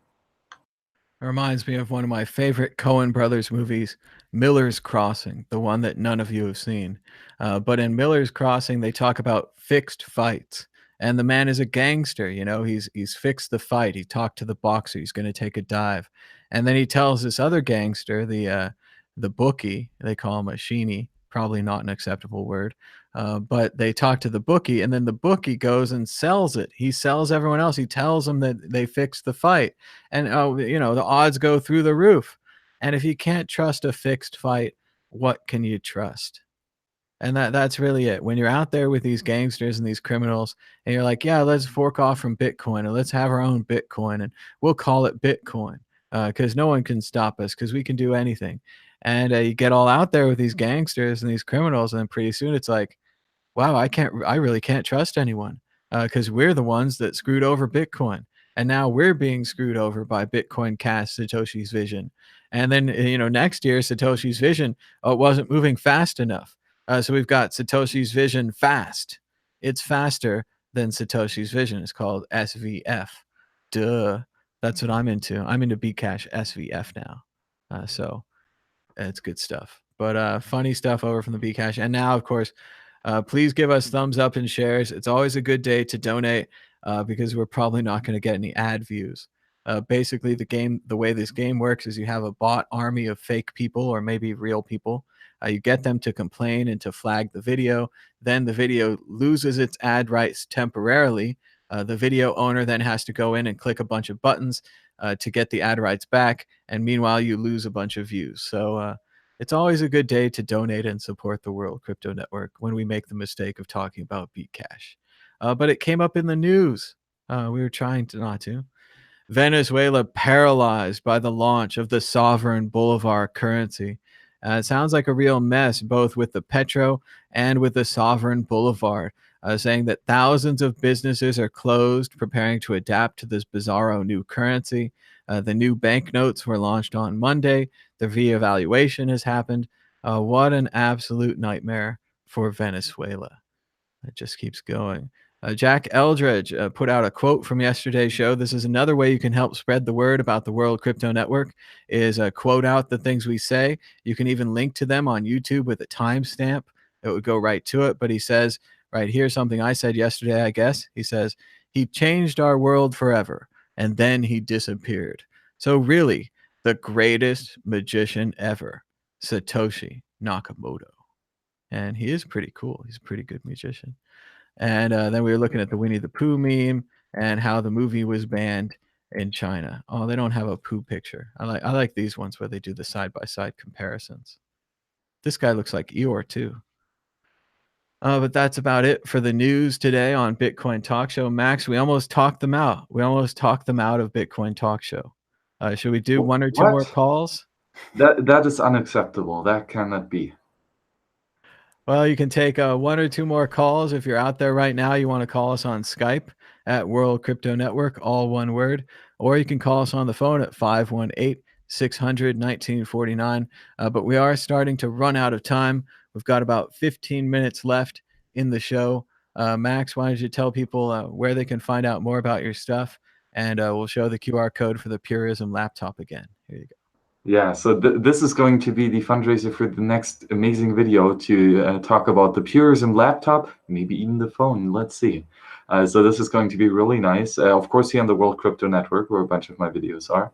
It reminds me of one of my favorite Coen Brothers movies, Miller's Crossing, the one that none of you have seen. But in Miller's Crossing, they talk about fixed fights. And the man is a gangster, he's fixed the fight. He talked to the boxer, he's going to take a dive. And then he tells this other gangster, the bookie, they call him a sheenie, probably not an acceptable word. But they talk to the bookie, and then the bookie goes and sells it. He sells everyone else. He tells them that they fixed the fight. And, the odds go through the roof. And if you can't trust a fixed fight, what can you trust? And that's really it. When you're out there with these gangsters and these criminals, and you're like, yeah, let's fork off from Bitcoin, or let's have our own Bitcoin, and we'll call it Bitcoin, because no one can stop us, because we can do anything. And you get all out there with these gangsters and these criminals, and then pretty soon it's like, wow, I really can't trust anyone, because we're the ones that screwed over Bitcoin. And now we're being screwed over by Bitcoin Cash, Satoshi's vision. And then, next year, Satoshi's vision wasn't moving fast enough. So we've got Satoshi's vision fast. It's faster than Satoshi's vision. It's called SVF. Duh. That's what I'm into. I'm into Bcash SVF now. So it's good stuff. But funny stuff over from the Bcash. And now, of course, please give us thumbs up and shares. It's always a good day to donate, because we're probably not going to get any ad views. Basically, the way this game works is you have a bot army of fake people, or maybe real people. You get them to complain and to flag the video. Then the video loses its ad rights temporarily. The video owner then has to go in and click a bunch of buttons to get the ad rights back. And meanwhile, you lose a bunch of views. So it's always a good day to donate and support the World Crypto Network when we make the mistake of talking about Bcash. But it came up in the news. We were trying to not to. Venezuela paralyzed by the launch of the sovereign bolivar currency. It sounds like a real mess, both with the petro and with the sovereign bolivar, saying that thousands of businesses are closed, preparing to adapt to this bizarro new currency. The new banknotes were launched on Monday. The reevaluation has happened. What an absolute nightmare for Venezuela. It just keeps going. Jack Eldredge put out a quote from yesterday's show. This is another way you can help spread the word about the World Crypto Network, is quote out the things we say. You can even link to them on YouTube with a timestamp. It would go right to it. But he says, right here, something I said yesterday, I guess. He says, he changed our world forever, and then he disappeared. So really, the greatest magician ever, Satoshi Nakamoto. And he is pretty cool. He's a pretty good magician. And then we were looking at the Winnie the Pooh meme and how the movie was banned in China. Oh, they don't have a Pooh picture. I like these ones where they do the side-by-side comparisons. This guy looks like Eeyore too. But that's about it for the news today on Bitcoin Talk Show. Max, we almost talked them out. We almost talked them out of Bitcoin Talk Show. Should we do one or two more calls?
That is unacceptable. That cannot be.
Well, you can take one or two more calls. If you're out there right now, you want to call us on Skype at World Crypto Network, all one word, or you can call us on the phone at 518-600-1949. But we are starting to run out of time. We've got about 15 minutes left in the show. Max, why don't you tell people where they can find out more about your stuff, and we'll show the QR code for the Purism laptop again. Here you go.
Yeah, so this is going to be the fundraiser for the next amazing video to talk about the Purism laptop, maybe even the phone. Let's see. So this is going to be really nice. Of course, here on the World Crypto Network, where a bunch of my videos are.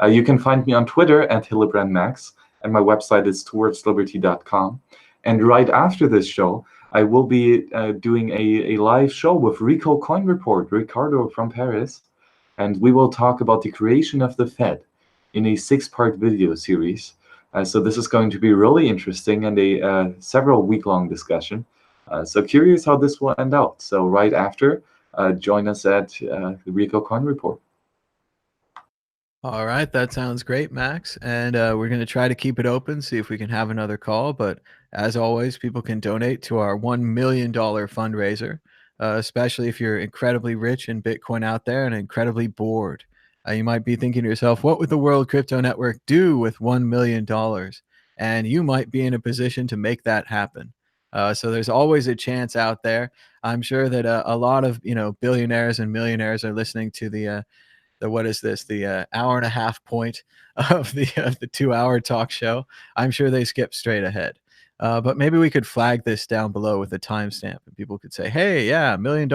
You can find me on Twitter at HillebrandMax, and my website is towardsliberty.com. And right after this show, I will be doing a live show with Rico Coin Report, Ricardo from Paris, and we will talk about the creation of the Fed in a 6-part video series. So this is going to be really interesting and a several week-long discussion. So curious how this will end out. So right after, join us at the Rico Coin Report.
All right, that sounds great, Max. And we're going to try to keep it open, see if we can have another call. But as always, people can donate to our $1 million fundraiser, especially if you're incredibly rich in Bitcoin out there and incredibly bored. You might be thinking to yourself, what would the World Crypto Network do with $1 million? And you might be in a position to make that happen. So there's always a chance out there. I'm sure that a lot of billionaires and millionaires are listening to the what is this, the hour and a half point of the 2-hour talk show. I'm sure they skip straight ahead. But maybe we could flag this down below with a timestamp, and people could say, hey, yeah, $1 million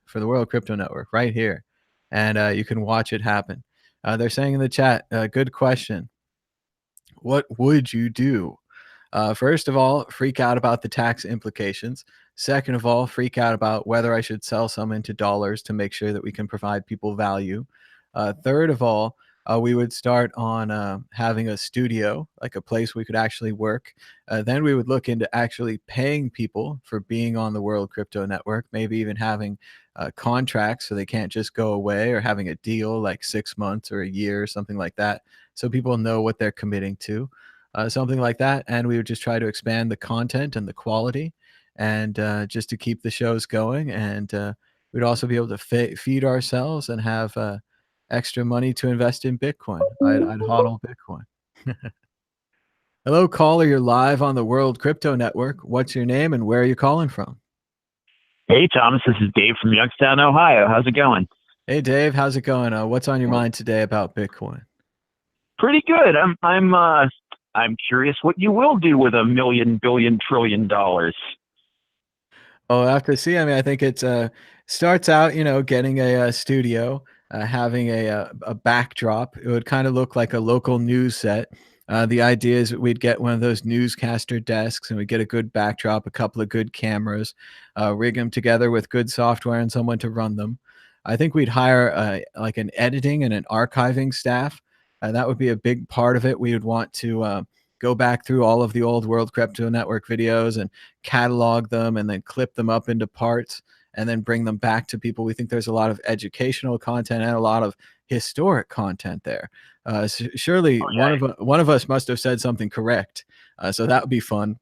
for the World Crypto Network right here. And you can watch it happen. They're saying in the chat, good question. What would you do? First of all, freak out about the tax implications. Second of all, freak out about whether I should sell some into dollars to make sure that we can provide people value. Third of all, we would start on having a studio, like a place we could actually work. Then we would look into actually paying people for being on the World Crypto Network, maybe even having contracts so they can't just go away, or having a deal like 6 months or a year or something like that, so people know what they're committing to. Something like that. And we would just try to expand the content and the quality, and just to keep the shows going. And we'd also be able to feed ourselves and have extra money to invest in Bitcoin. I'd hodl Bitcoin. Hello, caller. You're live on the World Crypto Network. What's your name and where are you calling from?
Hey, Thomas. This is Dave from Youngstown, Ohio. How's it going?
Hey, Dave. How's it going? What's on your mind today about Bitcoin?
Pretty good. I'm curious what you will do with $1 million, billion, trillion dollars.
Oh, I have to see. I mean, I think it starts out, getting a studio, having a backdrop. It would kind of look like a local news set. The idea is that we'd get one of those newscaster desks, and we'd get a good backdrop, a couple of good cameras, rig them together with good software and someone to run them. I think we'd hire like an editing and an archiving staff. That would be a big part of it. We would want to go back through all of the old World Crypto Network videos and catalog them, and then clip them up into parts, and then bring them back to people. We think there's a lot of educational content and a lot of historic content there. Surely one of us must have said something correct. So that would be fun.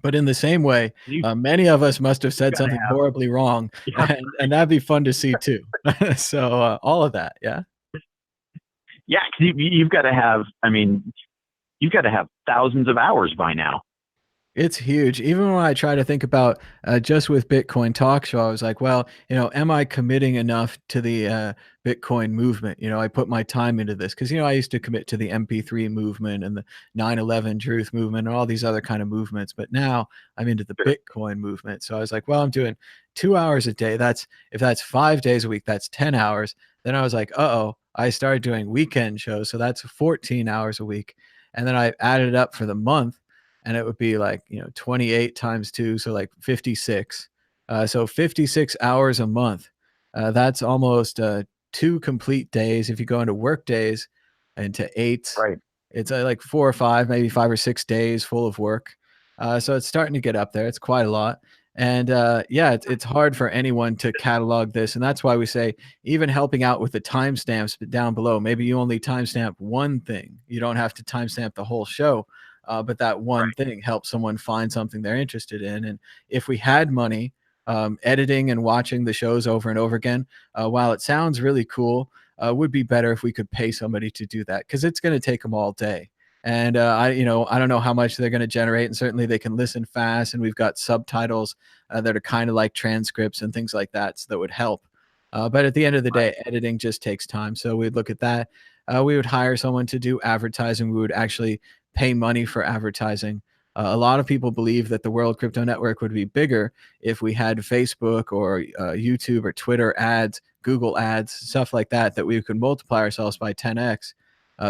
But in the same way, many of us must have said something horribly wrong, and that'd be fun to see too. So all of that, yeah.
Yeah, because you've got to have, you've got to have thousands of hours by now.
It's huge. Even when I try to think about just with Bitcoin Talk Show, I was like, well, am I committing enough to the Bitcoin movement? I put my time into this because, I used to commit to the MP3 movement and the 9/11 truth movement and all these other kind of movements. But now I'm into the Bitcoin movement. So I was like, well, I'm doing 2 hours a day. If that's 5 days a week, that's 10 hours. Then I was like, I started doing weekend shows. So that's 14 hours a week. And then I added it up for the month. And it would be like, 28 times 2, so like 56. So 56 hours a month. That's almost 2 complete days. If you go into work days into 8,
right,
it's like 4 or 5, maybe 5 or 6 days full of work. So it's starting to get up there. It's quite a lot. And yeah, it's hard for anyone to catalog this. And that's why we say, even helping out with the timestamps down below, maybe you only timestamp one thing. You don't have to timestamp the whole show. But that one thing helps someone find something they're interested in. And if we had money, editing and watching the shows over and over again, while it sounds really cool, would be better if we could pay somebody to do that, because it's going to take them all day. And I don't know how much they're going to generate, and certainly they can listen fast. And we've got subtitles that are kind of like transcripts and things like that, so that would help. But at the end of the day, editing just takes time. So we'd look at that. We would hire someone to do advertising. We would actually pay money for advertising. A lot of people believe that the World Crypto Network would be bigger if we had Facebook or YouTube or Twitter ads, Google ads, stuff like that, that we could multiply ourselves by 10x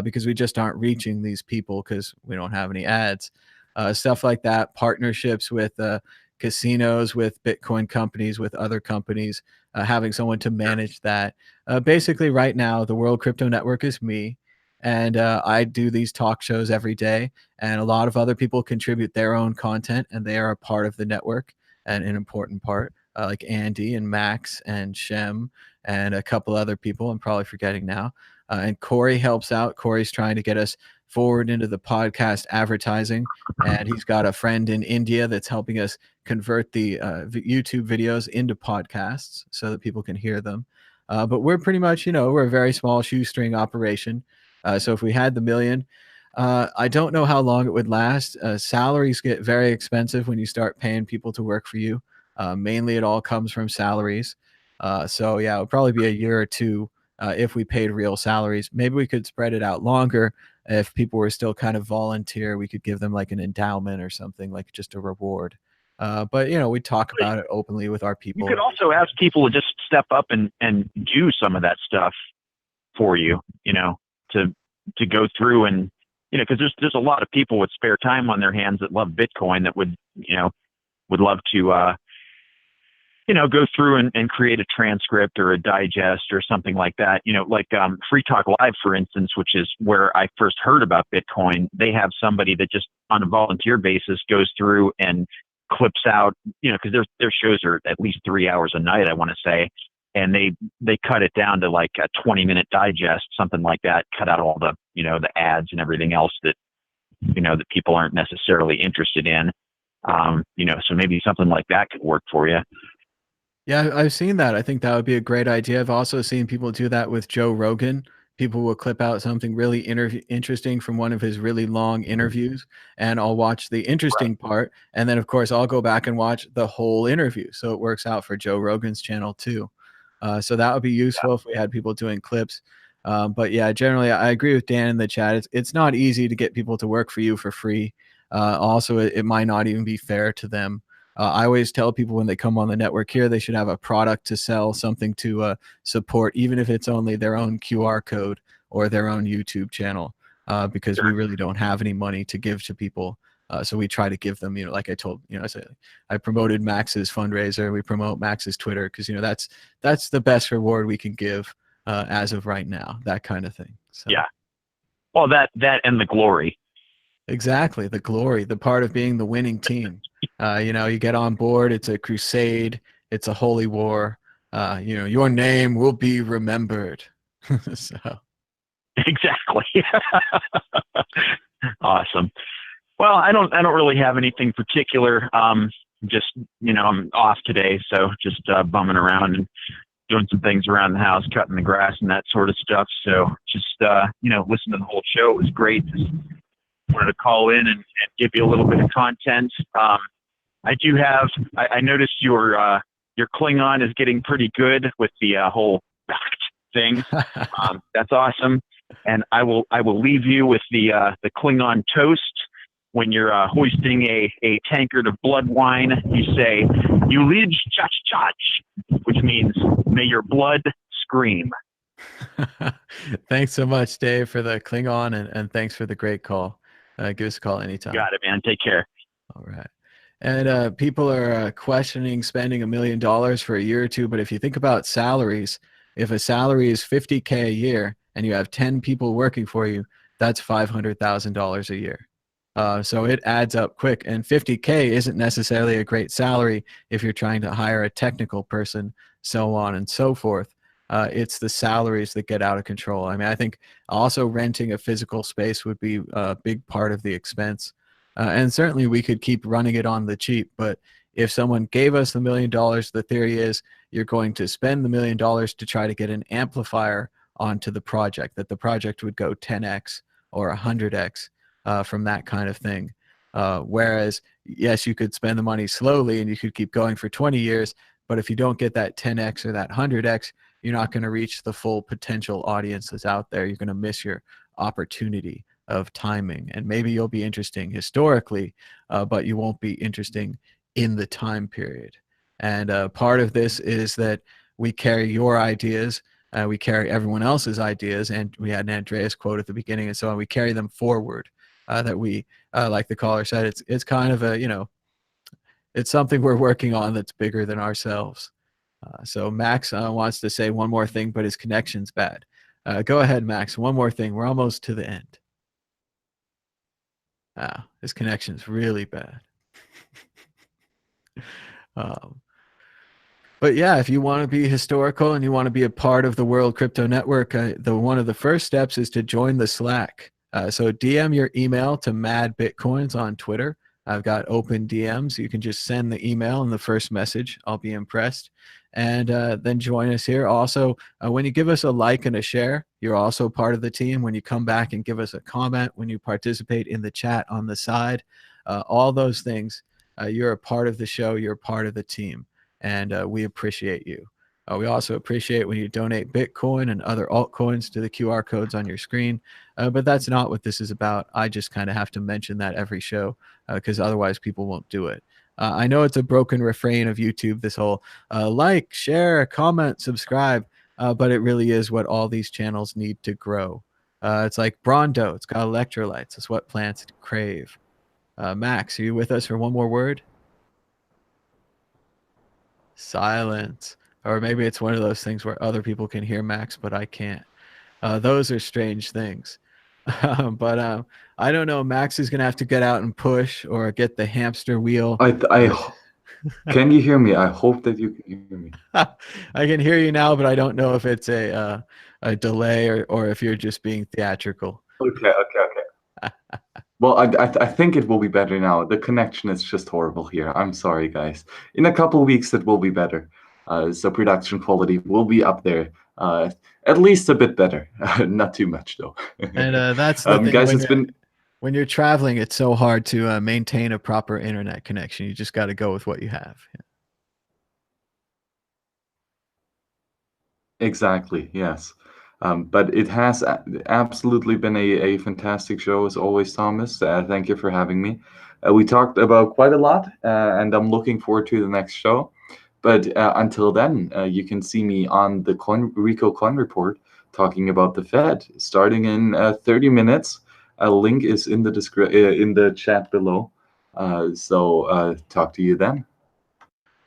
because we just aren't reaching these people because we don't have any ads. Stuff like that, partnerships with casinos with Bitcoin companies, with other companies, having someone to manage that. Basically, right now, the World Crypto Network is me, and I do these talk shows every day, and a lot of other people contribute their own content, and they are a part of the network and an important part, like Andy and Max and Shem and a couple other people I'm probably forgetting now. And Corey helps out. Corey's trying to get us forward into the podcast advertising, and he's got a friend in India that's helping us convert the YouTube videos into podcasts so that people can hear them. But we're pretty much, we're a very small shoestring operation. So if we had the million, I don't know how long it would last. Salaries get very expensive when you start paying people to work for you. Mainly, it all comes from salaries. So yeah, it would probably be a year or two if we paid real salaries. Maybe we could spread it out longer. If people were still kind of volunteer, we could give them like an endowment or something, like just a reward. But we talk about it openly with our people.
You could also ask people to just step up and do some of that stuff for you, to go through and, because there's a lot of people with spare time on their hands that love Bitcoin that would love to, go through and create a transcript or a digest or something like that. Like Free Talk Live, for instance, which is where I first heard about Bitcoin. They have somebody that just on a volunteer basis goes through and clips out, because their shows are at least 3 hours a night, I want to say. And they cut it down to like a 20-minute digest, something like that, cut out all the, the ads and everything else that, that people aren't necessarily interested in. So maybe something like that could work for you.
Yeah, I've seen that. I think that would be a great idea. I've also seen people do that with Joe Rogan. People will clip out something really interesting from one of his really long interviews, and I'll watch the interesting part. And then, of course, I'll go back and watch the whole interview. So it works out for Joe Rogan's channel too. So that would be useful if we had people doing clips. But yeah, generally, I agree with Dan in the chat. It's not easy to get people to work for you for free. Also, it might not even be fair to them. I always tell people when they come on the network here, they should have a product to sell, something to support, even if it's only their own QR code or their own YouTube channel, because we really don't have any money to give to people. So we try to give them, like I told, I promoted Max's fundraiser. We promote Max's Twitter because, that's the best reward we can give as of right now, that kind of thing. So.
Yeah. Well, that and the glory.
Exactly. The glory, the part of being the winning team. You get on board. It's a crusade. It's a holy war. Your name will be remembered. So.
Exactly. Awesome. Well, I don't really have anything particular. Just, I'm off today. So just bumming around and doing some things around the house, cutting the grass and that sort of stuff. So just, listen to the whole show. It was great. Just wanted to call in and give you a little bit of content. I do have, I noticed your Klingon is getting pretty good with the whole thing. That's awesome. And I will leave you with the Klingon toast. When you're hoisting a tankard of blood wine, you say, "Ulij chach chach," which means, "May your blood scream."
Thanks so much, Dave, for the Klingon, and thanks for the great call. Give us a call anytime.
Got it, man. Take care.
All right. And people are questioning spending $1 million for a year or two. But if you think about salaries, if a salary is $50K a year and you have 10 people working for you, that's $500,000 a year. So it adds up quick. And $50K isn't necessarily a great salary if you're trying to hire a technical person, so on and so forth. It's the salaries that get out of control. I mean, I think also renting a physical space would be a big part of the expense. And certainly we could keep running it on the cheap. But if someone gave us the $1 million, the theory is you're going to spend the $1 million to try to get an amplifier onto the project, that the project would go 10x or 100x from that kind of thing. Whereas, yes, you could spend the money slowly and you could keep going for 20 years. But if you don't get that 10x or that 100x, you're not going to reach the full potential audience that's out there. You're going to miss your opportunity of timing. And maybe you'll be interesting historically, but you won't be interesting in the time period. And part of this is that we carry your ideas, we carry everyone else's ideas, and we had an Andreas quote at the beginning and so on. We carry them forward. That we, like the caller said, it's kind of a, it's something we're working on that's bigger than ourselves. So Max wants to say one more thing, but his connection's bad. Go ahead, Max. One more thing. We're almost to the end. His connection's really bad. But yeah, if you want to be historical and you want to be a part of the World Crypto Network, one of the first steps is to join the Slack. So DM your email to Mad Bitcoins on Twitter. I've got open DMs. You can just send the email in the first message. I'll be impressed. And then join us here. Also, when you give us a like and a share, you're also part of the team. When you come back and give us a comment, when you participate in the chat on the side, all those things, you're a part of the show. You're a part of the team. And we appreciate you. We also appreciate when you donate Bitcoin and other altcoins to the QR codes on your screen. But that's not what this is about. I just kind of have to mention that every show because otherwise people won't do it. I know it's a broken refrain of YouTube, this whole like, share, comment, subscribe, but it really is what all these channels need to grow. It's like Brondo. It's got electrolytes. It's what plants crave. Max, are you with us for one more word? Silence. Or maybe it's one of those things where other people can hear Max, but I can't. Those are strange things. But I don't know. Max is going to have to get out and push or get the hamster wheel.
Can you hear me? I hope that you can hear me.
I can hear you now, but I don't know if it's a delay or if you're just being theatrical.
Okay. Well, I think it will be better now. The connection is just horrible here. I'm sorry, guys. In a couple of weeks, it will be better. So production quality will be up there. At least a bit better. Not too much, though.
And that's the thing.
Guys,
when you're traveling, it's so hard to maintain a proper internet connection. You just got to go with what you have. Yeah.
Exactly, yes. But it has absolutely been a fantastic show as always, Thomas. Thank you for having me. We talked about quite a lot, and I'm looking forward to the next show. But until then, you can see me on the Rico Coin Report talking about the Fed starting in 30 minutes. A link is in the chat below. So talk to you then.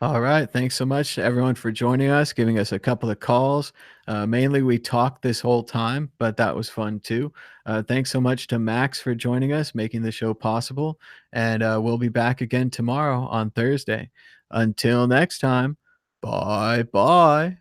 All right. Thanks so much to everyone for joining us, giving us a couple of calls. Mainly we talked this whole time, but that was fun too. Thanks so much to Max for joining us, making the show possible. And we'll be back again tomorrow on Thursday. Until next time, bye-bye.